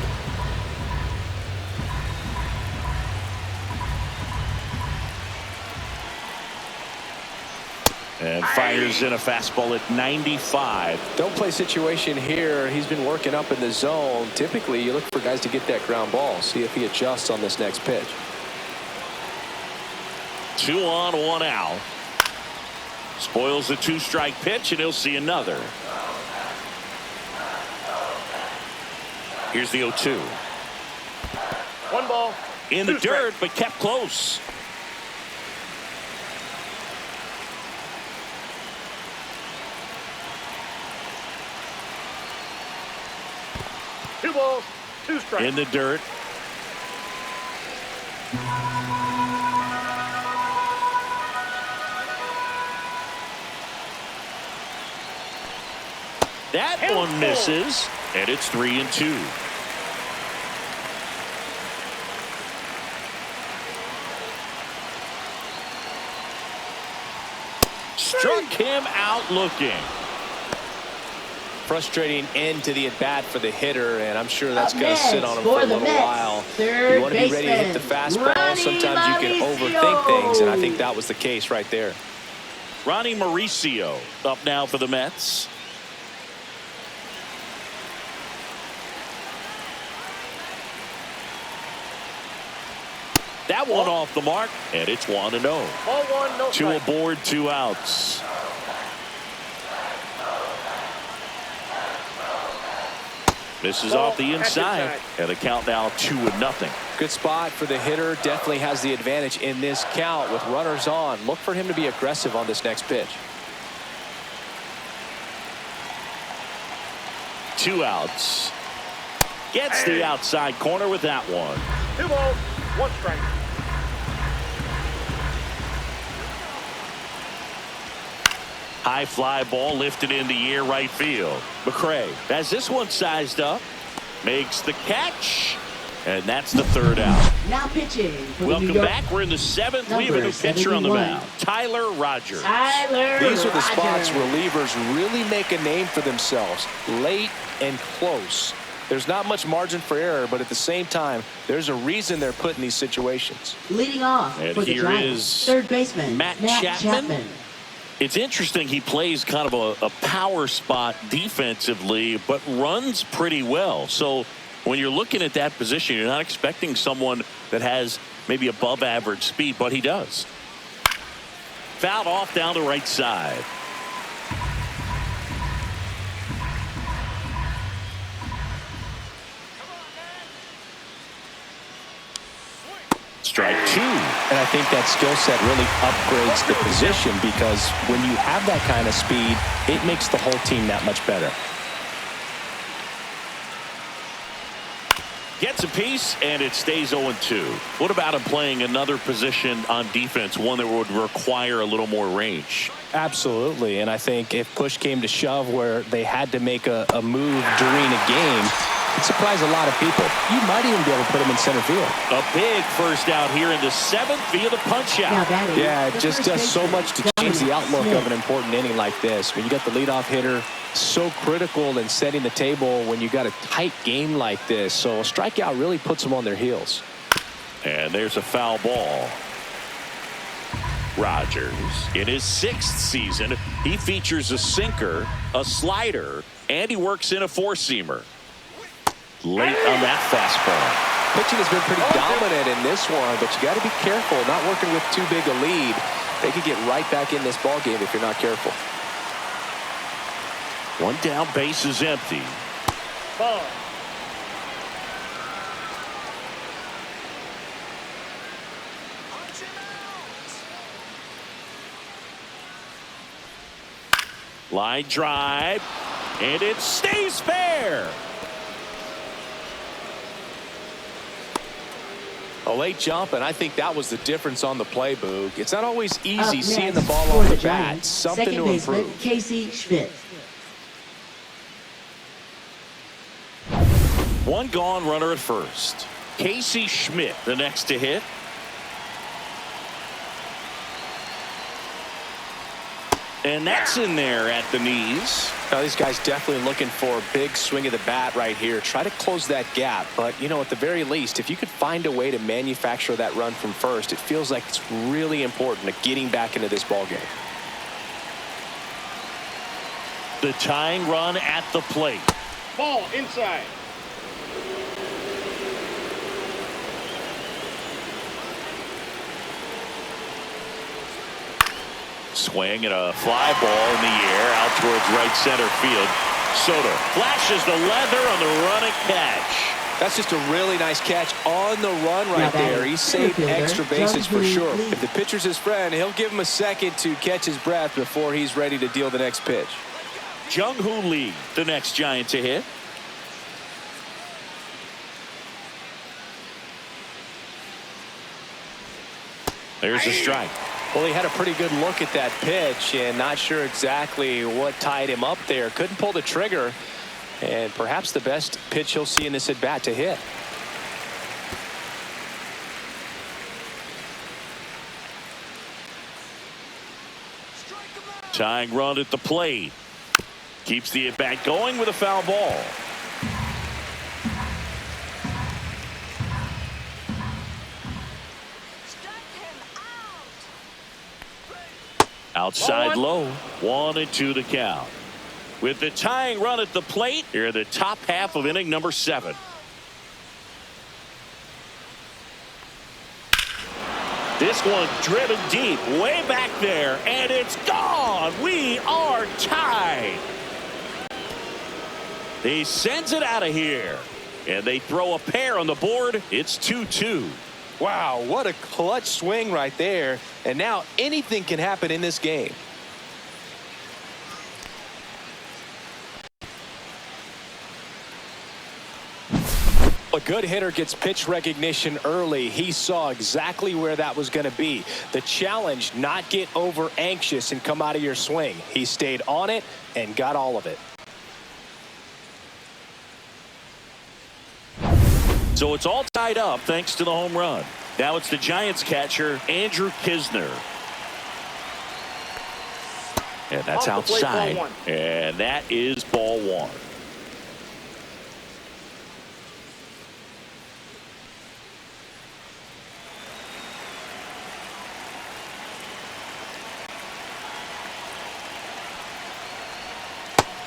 And fires in a fastball at 95. Don't play situation here. He's been working up in the zone. Typically, you look for guys to get that ground ball. See if he adjusts on this next pitch. 2 on, 1 out. Spoils the 2-strike pitch, and he'll see another. Here's the 0-2. 1 ball. In the 2 dirt, strikes. but kept close. Two balls, 2 strikes. In the dirt. That one misses, and it's 3-2. Struck him out looking. Frustrating end to the at-bat for the hitter, and I'm sure that's going to sit on him for a little while. You want to be ready to hit the fastball. Sometimes you can overthink things, and I think that was the case right there. Ronnie Mauricio up now for the Mets. That one off the mark, and it's 1-0. Ball 1, no 2 strike. aboard, 2 outs. Misses Ball off the inside, and the count now 2-0. Good spot for the hitter. Definitely has the advantage in this count with runners on. Look for him to be aggressive on this next pitch. 2 outs. Gets the outside corner with that one. 2 balls, 1 strike. High fly ball lifted in the air right field. McCray has this one sized up. Makes the catch. And that's the 3rd out. Now pitching for the Welcome New York. back. We're in the 7th. We have a new pitcher on the mound. Tyler Rogers. These are the spots relievers really make a name for themselves. Late and close. There's not much margin for error, but at the same time, there's a reason they're put in these situations. Leading off And for the here Giants, is 3rd baseman Matt Matt Chapman. It's interesting. He plays kind of a power spot defensively, but runs pretty well. So when you're looking at that position, you're not expecting someone that has maybe above average speed, but he does. Fouled off down the right side. Strike 2. And I think that skill set really upgrades the position, because when you have that kind of speed, it makes the whole team that much better. Gets a piece, and it stays 0-2. What about him playing another position on defense, one that would require a little more range? Absolutely, and I think if push came to shove where they had to make a move during a game, it surprised a lot of people. You might even be able to put him in center field. A big first out here in the 7th via the punch out. Yeah, it just does so much to change the outlook of an important inning like this. When you got the leadoff hitter, so critical in setting the table when you got a tight game like this. So a strikeout really puts them on their heels. And there's a foul ball. Rogers, in his 6th season, he features a sinker, a slider, and he works in a four-seamer. Late on that fastball. Pitching has been pretty dominant in this one, but you got to be careful, not working with too big a lead. They could get right back in this ball game if you're not careful. One down, base is empty. Ball. Line drive, and it stays fair. A late jump, and I think that was the difference on the play, Boog. It's not always easy Next, seeing the ball for off the bat. Giants, Something second to baseman, improve. Casey Schmidt. One gone, runner at first. Casey Schmidt, the next to hit. And that's in there at the knees. Now, these guys definitely looking for a big swing of the bat right here. Try to close that gap. But, you know, at the very least, if you could find a way to manufacture that run from first, it feels like it's really important to getting back into this ball game. The tying run at the plate. Ball inside. Swing and a fly ball in the air out towards right center field. Soto flashes the leather on the running catch. That's just a really nice catch on the run right there. He saved extra bases for sure. If the pitcher's his friend, he'll give him a second to catch his breath before he's ready to deal the next pitch. Jung-Hoo Lee, the next Giant to hit. There's a strike. Well, he had a pretty good look at that pitch and not sure exactly what tied him up there. Couldn't pull the trigger, and perhaps the best pitch he'll see in this at bat to hit. Tying run at the plate. Keeps the at bat going with a foul ball. Outside low, 1-2 the count. With the tying run at the plate, here the top half of inning number 7. This one driven deep, way back there, and it's gone. We are tied. He sends it out of here, and they throw a pair on the board. It's 2-2. Wow, what a clutch swing right there. And now anything can happen in this game. A good hitter gets pitch recognition early. He saw exactly where that was going to be. The challenge, not get over anxious and come out of your swing. He stayed on it and got all of it. So it's all tied up thanks to the home run. Now it's the Giants catcher, Andrew Kisner. And that's outside. And that is ball 1.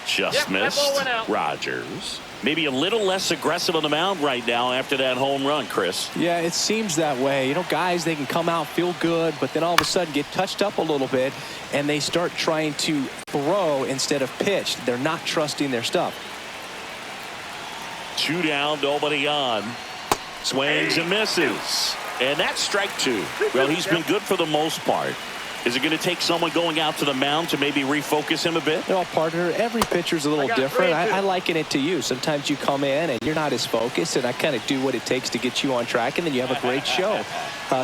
Just missed. Rogers. Maybe a little less aggressive on the mound right now after that home run, Chris. Yeah, it seems that way. You know, guys, they can come out, feel good, but then all of a sudden get touched up a little bit, and they start trying to throw instead of pitch. They're not trusting their stuff. 2 down, nobody on. Swings and misses. And that's strike 2. Well, he's been good for the most part. Is it going to take someone going out to the mound to maybe refocus him a bit? You know, partner, every pitcher's a little different. I liken it to you. Sometimes you come in and you're not as focused, and I kind of do what it takes to get you on track, and then you have a great show.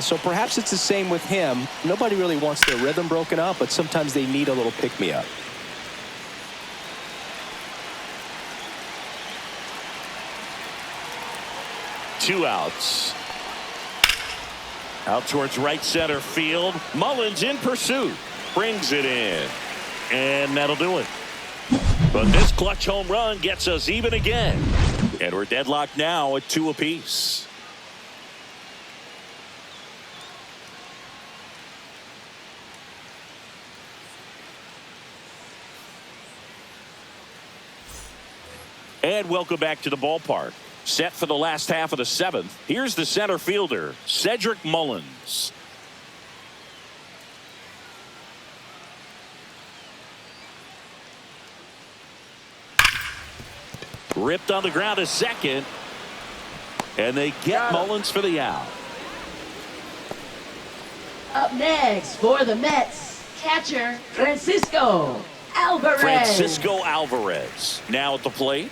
So perhaps it's the same with him. Nobody really wants their rhythm broken up, but sometimes they need a little pick-me-up. Two outs. Out towards right center field. Mullins in pursuit. Brings it in. And that'll do it. But this clutch home run gets us even again. And we're deadlocked now at 2 apiece. And welcome back to the ballpark. Set for the last half of the 7th. Here's the center fielder, Cedric Mullins. Ripped on the ground to second. And they get Mullins for the out. Up next for the Mets, catcher Francisco Alvarez. Francisco Alvarez now at the plate.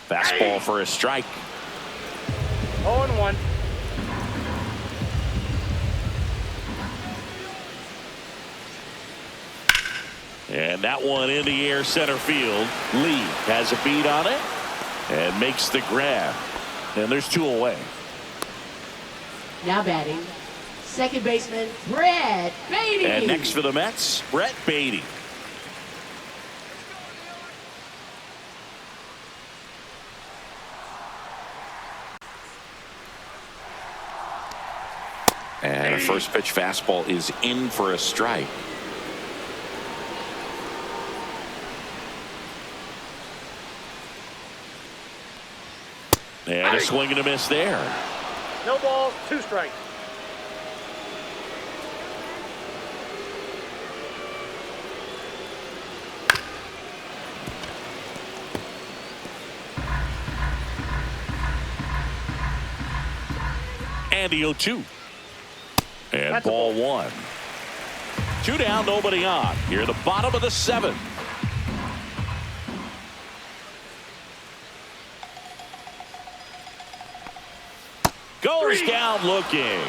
Fastball for a strike. 0-1. And that one in the air center field. Lee has a beat on it and makes the grab. And there's 2 away. Now batting, second baseman Brett Beatty. And next for the Mets, Brett Beatty. And a first pitch fastball is in for a strike. And a swing and a miss there. No ball, 2 strikes. And the 0-2. And That's a ball ball. 1. 2 down, nobody on. Here at the bottom of the 7th. Goes down looking.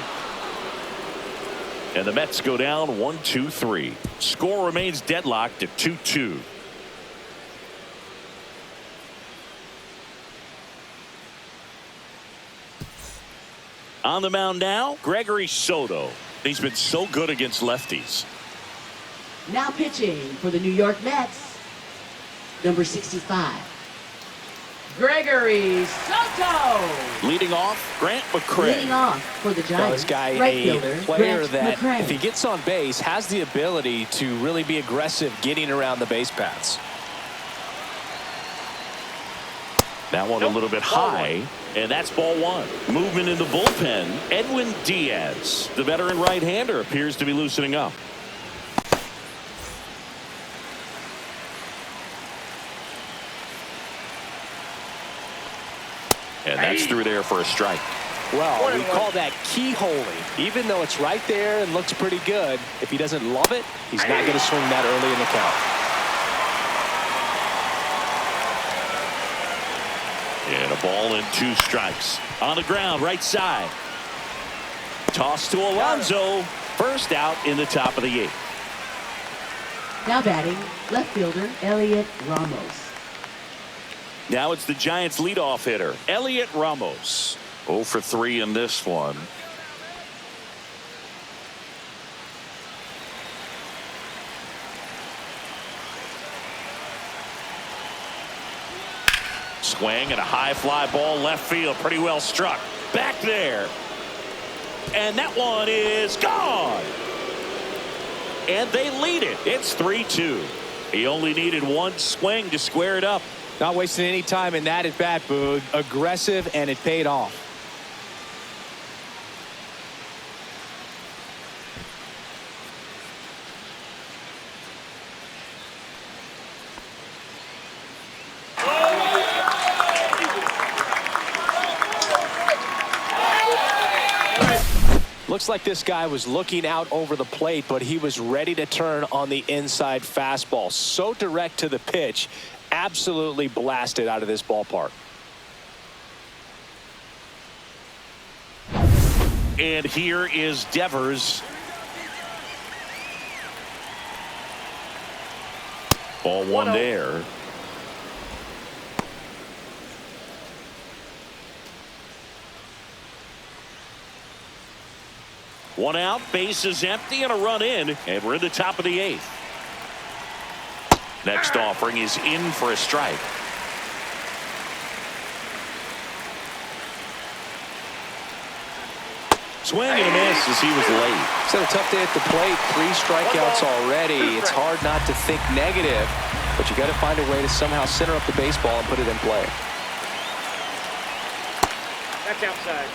And the Mets go down 1-2-3. Score remains deadlocked at 2-2. On the mound now, Gregory Soto. He's been so good against lefties. Now pitching for the New York Mets, number 65, Gregory Soto. Leading off, Grant McCray. Leading off for the Now, Giants, this guy, right a fielder player Grant that McCray. if he gets on base, has the ability to really be aggressive getting around the base paths. That one a little bit high, and that's ball 1. Movement in the bullpen. Edwin Diaz, the veteran right-hander, appears to be loosening up. And that's through there for a strike. Well, we call that keyholing. Even though it's right there and looks pretty good, if he doesn't love it, he's not going to swing that early in the count. And a ball and 2 strikes. On the ground, right side. Toss to Alonso. First out in the top of the 8th. Now batting, left fielder Elliot Ramos. Now it's the Giants' leadoff hitter, Elliot Ramos. 0 for 3 in this one. Swing and a high fly ball left field. Pretty well struck. Back there. And that one is gone. And they lead it. It's 3-2. He only needed 1 swing to square it up. Not wasting any time in that at bat, Boog. Aggressive, and it paid off. Looks like this guy was looking out over the plate, but he was ready to turn on the inside fastball. So direct to the pitch. Absolutely blasted out of this ballpark. And here is Devers. Ball one there. One out, base is empty, and a run in, and we're in the top of the 8th. Next offering is in for a strike. Swing and a miss as he was late. It's had a tough day at the plate. 3 strikeouts already. It's hard not to think negative, but you got to find a way to somehow center up the baseball and put it in play. That's outside.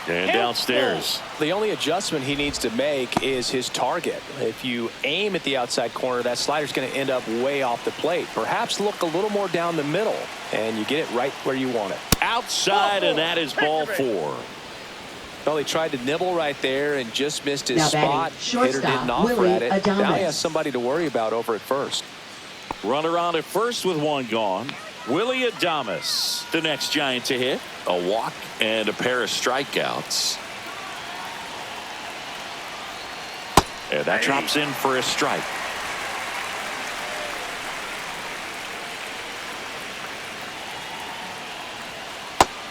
And downstairs. The only adjustment he needs to make is his target. If you aim at the outside corner, that slider's going to end up way off the plate. Perhaps look a little more down the middle, and you get it right where you want it. Outside, and that is ball 4. Well, he tried to nibble right there and just missed his Now spot. Hitter didn't offer Mlb at it. Envivo. Now he has somebody to worry about over at first. Runner on at first with 1 gone. Mlb Envivo, the next Giant to hit. A walk and a pair of strikeouts. And that drops in for a strike.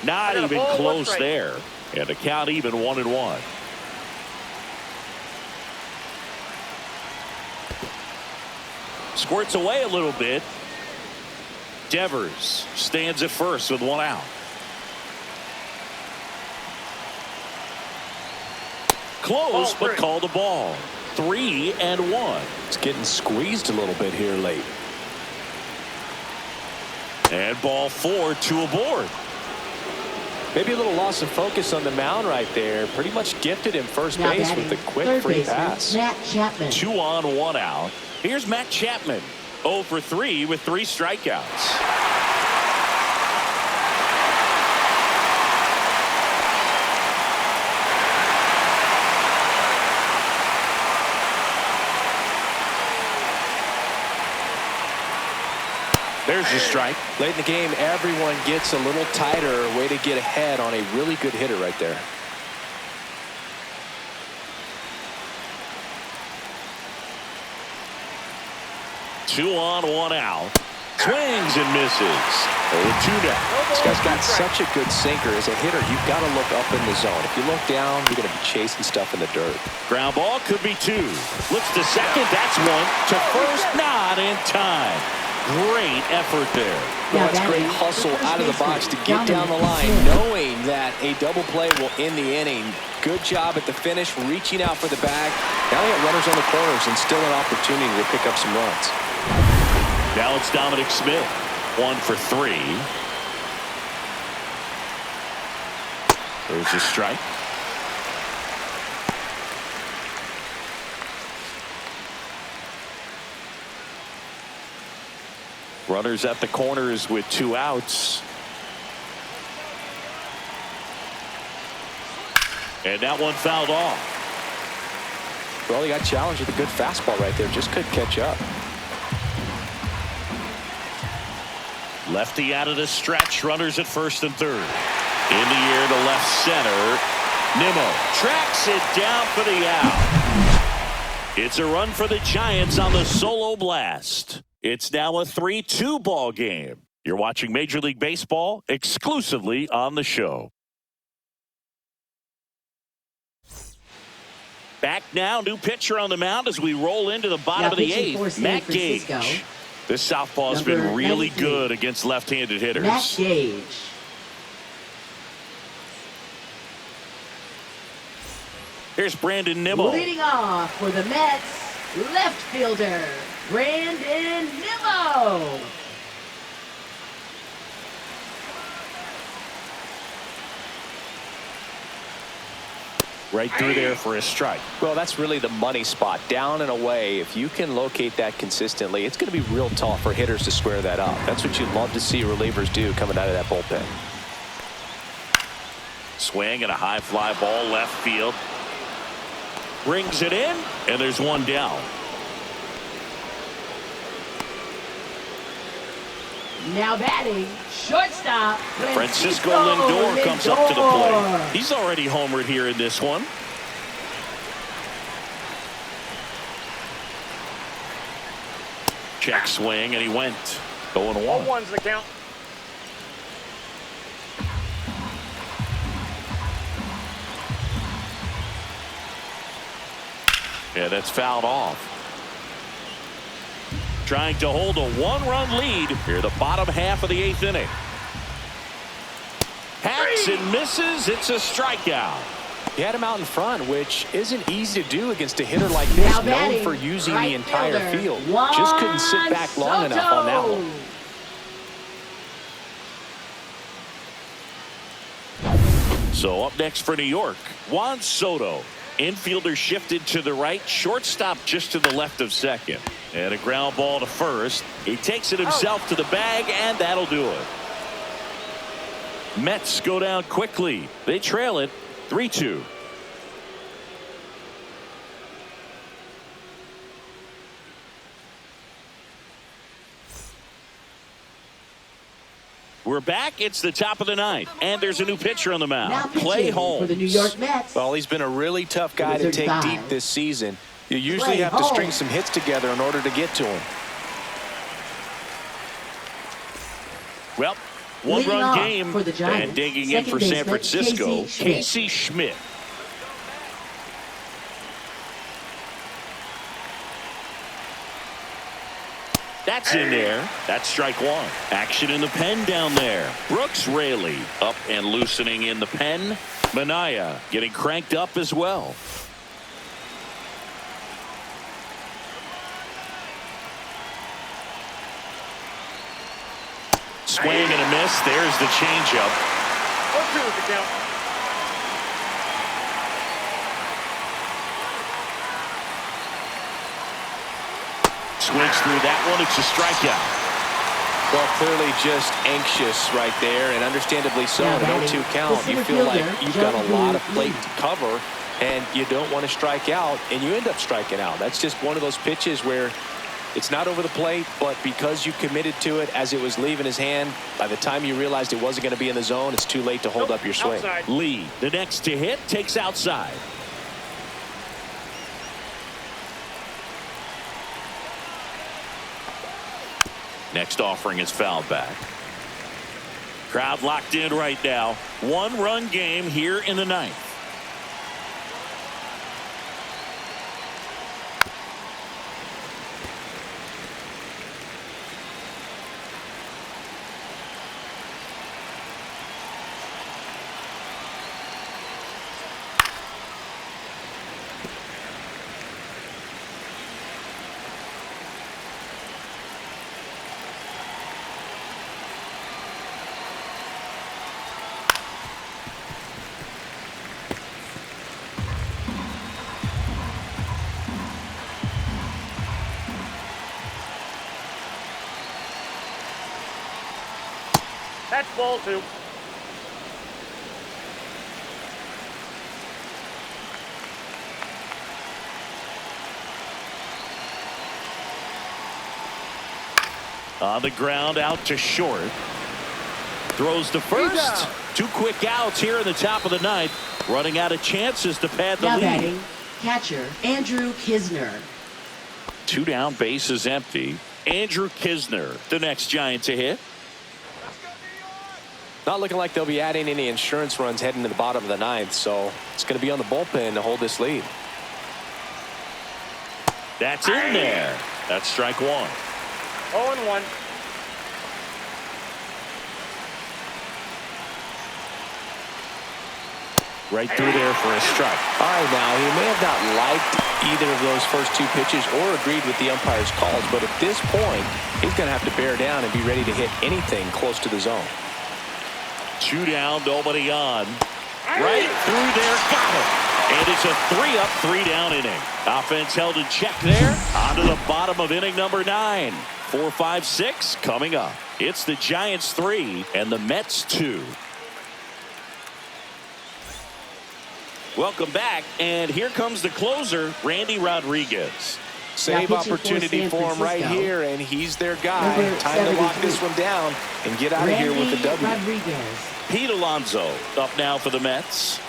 Not even close there. And the count even 1-1. Squirts away a little bit. Devers stands at first with 1 out. Close, but called a ball. 3-1. It's getting squeezed a little bit here late. And ball 4, 2 aboard. Maybe a little loss of focus on the mound right there. Pretty much gifted him first Now base batting, with a quick third free baseman, pass. Matt Chapman. 2 on, 1 out. Here's Matt Chapman. 0 for 3 with 3 strikeouts. There's the strike. Late in the game, everyone gets a little tighter. Way to get ahead on a really good hitter right there. Two on, 1 out. Swings and misses. 0-2 now. This guy's got such a good sinker. As a hitter, you've got to look up in the zone. If you look down, you're going to be chasing stuff in the dirt. Ground ball could be 2. Looks to second. That's 1. To first, not in time. Great effort there. Well, that's great hustle out of the box to get down the line, knowing that a double play will end the inning. Good job at the finish, reaching out for the bag. Now they got runners on the corners and still an opportunity to pick up some runs. Now it's Dominic Smith. 1 for 3. There's a strike. Runners at the corners with 2 outs. And that one fouled off. Well, he got challenged with a good fastball right there. Just couldn't catch up. Lefty out of the stretch. Runners at first and third. In the air to left center. Nimmo tracks it down for the out. It's a run for the Giants on the solo blast. It's now a 3-2 ball game. You're watching Major League Baseball exclusively on the show. Back now, new pitcher on the mound as we roll into the bottom of the 8th. Matt Gage. This southpaw has been really good against left-handed hitters. Matt Gage. Here's Brandon Nimmo. Leading off for the Mets, left fielder, Brandon Nimmo. Right through there for a strike. Well, that's really the money spot. Down and away. If you can locate that consistently, it's going to be real tough for hitters to square that up. That's what you love to see relievers do coming out of that bullpen. Swing and a high fly ball left field. Brings it in, and there's one down. Now batting, shortstop. Francisco Lindor comes up to the plate. He's already homered here in this one. Check swing, and he went 0-1. 1's the count. Yeah, that's fouled off. Trying to hold a one-run lead here, the bottom half of the 8th inning. Hacks and misses. It's a strikeout. He had him out in front, which isn't easy to do against a hitter like this, known for using the entire field. Just couldn't sit back long enough on that one. So up next for New York, Juan Soto. Infielder shifted to the right, shortstop just to the left of second. And a ground ball to first. He takes it himself to the bag, and that'll do it. Mets go down quickly. They trail it 3-2. We're back. It's the top of the 9th, and there's a new pitcher on the mound. Clay Holmes. For the New York Mets. Well, he's been a really tough guy to take deep this season. You usually have to string some hits together in order to get to him. Well, one-run game, and digging in for San Francisco, Casey Schmidt. That's in there. That's strike one. Action in the pen down there. Brooks Raley up and loosening in the pen. Minaya getting cranked up as well. Swing and a miss. There's the changeup. 0-2 is the count. Swings through that one. It's a strikeout. Well, clearly just anxious right there, and understandably so. An 0-2 count. You feel like you've got a lot of plate to cover, and you don't want to strike out, and you end up striking out. That's just one of those pitches where it's not over the plate, but because you committed to it as it was leaving his hand, by the time you realized it wasn't going to be in the zone, it's too late to hold up your swing. Outside. Lee, the next to hit, takes outside. Next offering is fouled back. Crowd locked in right now. One-run game here in the 9th. That's ball 2. On the ground, out to short. Throws to first. 2 quick outs here in the top of the 9th. Running out of chances to pad the Now lead. batting, catcher Andrew Kisner. 2 down, bases empty. Andrew Kisner, the next Giant to hit. Not looking like they'll be adding any insurance runs heading to the bottom of the 9th, so it's going to be on the bullpen to hold this lead. That's in there. That's strike 1. 0-1. Right through there for a strike. All right, now, he may have not liked either of those first 2 pitches or agreed with the umpire's calls, but at this point, he's going to have to bear down and be ready to hit anything close to the zone. 2 down, nobody on. Right through there, got it. And it's a 3-up, 3-down inning. Offense held in check there. On to the bottom of inning number 9. 4, 5, 6 coming up. It's the Giants 3 and the Mets 2. Welcome back, and here comes the closer, Randy Rodriguez. Save opportunity for him right here, and he's their guy. Time to lock this one down and get out of here with the W. Rodriguez. Pete Alonso up now for the Mets.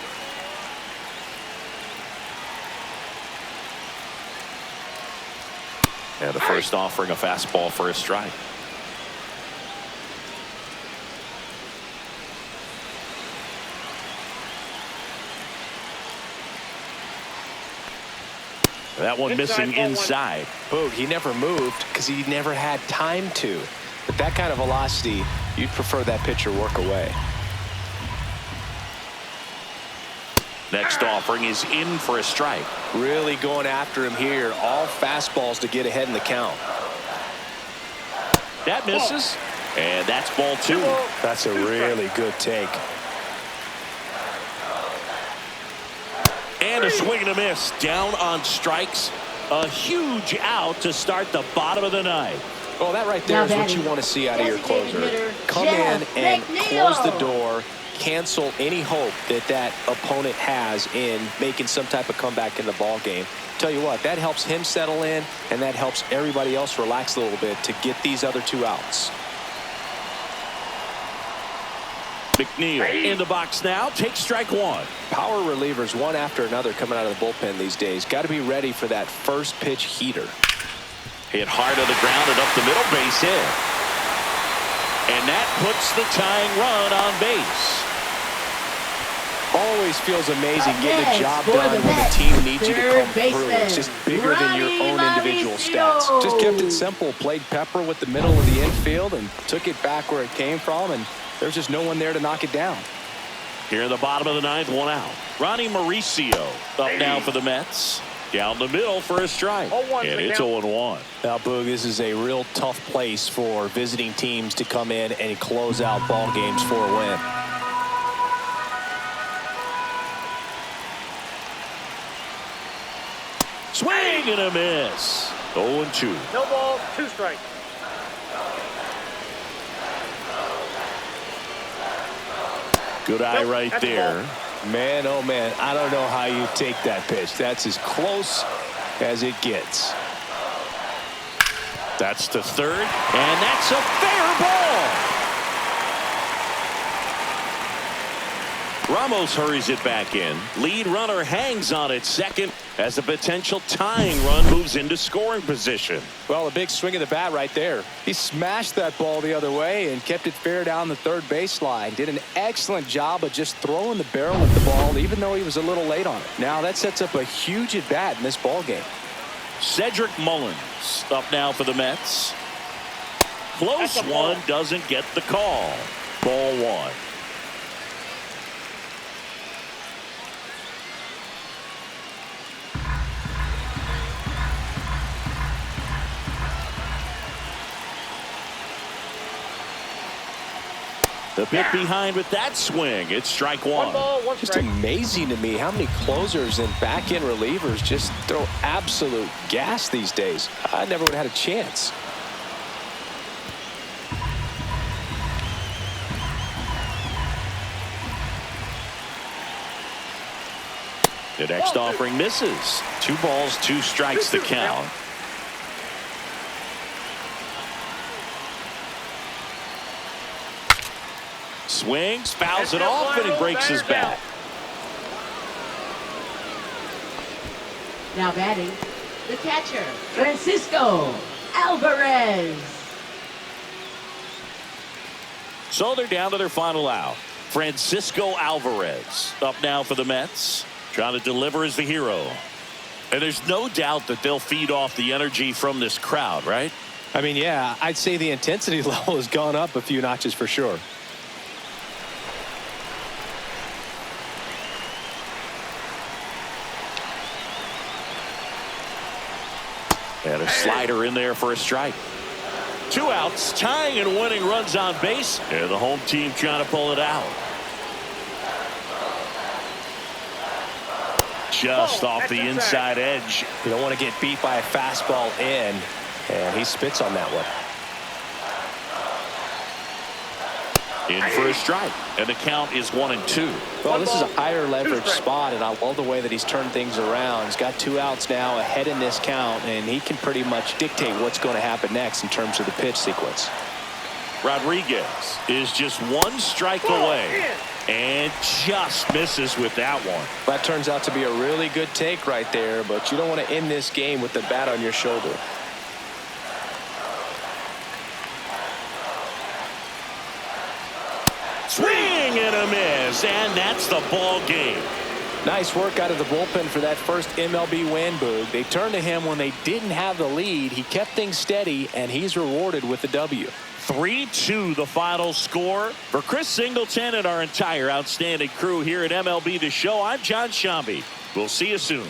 And the first offering, a fastball for a strike. That one missing inside. Boog, he never moved because he never had time to. With that kind of velocity, you'd prefer that pitcher work away. Next offering is in for a strike. Really going after him here. All fastballs to get ahead in the count. That misses. And that's ball 2. That's a really good take. And a swing and a miss. Down on strikes. A huge out to start the bottom of the 9th. Well, that right there is what you want to see out of your closer. Come in and close the door. Cancel any hope that that opponent has in making some type of comeback in the ball game. Tell you what, that helps him settle in, and that helps everybody else relax a little bit to get these other 2 outs. McNeil in the box now. Takes strike 1. Power relievers one after another coming out of the bullpen these days. Got to be ready for that first pitch heater. Hit hard on the ground and up the middle, base hit. And that puts the tying run on base. Always feels amazing getting a job done when the team needs you to come through. It's just bigger than your own individual stats. Just kept it simple. Played pepper with the middle of the infield and took it back where it came from, and there's just no one there to knock it down. Here in the bottom of the 9th, 1 out. Ronnie Mauricio up now for the Mets. Down the middle for a strike. And it's 0-1. Now, Boog, this is a real tough place for visiting teams to come in and close out ball games for a win. Swing and a miss. 0-2. No ball, 2 strikes. Good eye right there. Man, oh man, I don't know how you take that pitch. That's as close as it gets. That's to third, and that's a fair ball. Ramos hurries it back in. Lead runner hangs on at second as a potential tying run moves into scoring position. Well, a big swing of the bat right there. He smashed that ball the other way and kept it fair down the third baseline. Did an excellent job of just throwing the barrel at the ball, even though he was a little late on it. Now that sets up a huge at bat in this ball game. Cedric Mullins up now for the Mets. Close one, doesn't get the call. Ball 1. The bit behind with that swing. It's strike 1. 1 ball, 1 Just strike. amazing to me how many closers and back-end relievers just throw absolute gas these days. I never would have had a chance. The next offering misses. 2 balls, 2 strikes to count. Swings, fouls it off, and he breaks his bat. Now batting, the catcher, Francisco Alvarez. So they're down to their final out. Francisco Alvarez up now for the Mets. Trying to deliver as the hero. And there's no doubt that they'll feed off the energy from this crowd, right? I mean, yeah, I'd say the intensity level has gone up a few notches for sure. And a slider in there for a strike. 2 outs, tying and winning runs on base. And the home team trying to pull it out. just off the inside edge. You don't want to get beat by a fastball in, and he spits on that one. In for a strike, and the count is 1-2. Well, this is a higher leverage spot, and I love the way that he's turned things around. He's got 2 outs now ahead in this count, and he can pretty much dictate what's going to happen next in terms of the pitch sequence. Rodriguez is just 1 strike away and just misses with that one. That turns out to be a really good take right there, but you don't want to end this game with the bat on your shoulder. Swing and a miss, and that's the ball game. Nice work out of the bullpen for that first MLB win, Boog. They turned to him when they didn't have the lead. He kept things steady, and he's rewarded with the W. 3-2 the final score. For Chris Singleton and our entire outstanding crew here at MLB The Show, I'm John Shambi. We'll see you soon.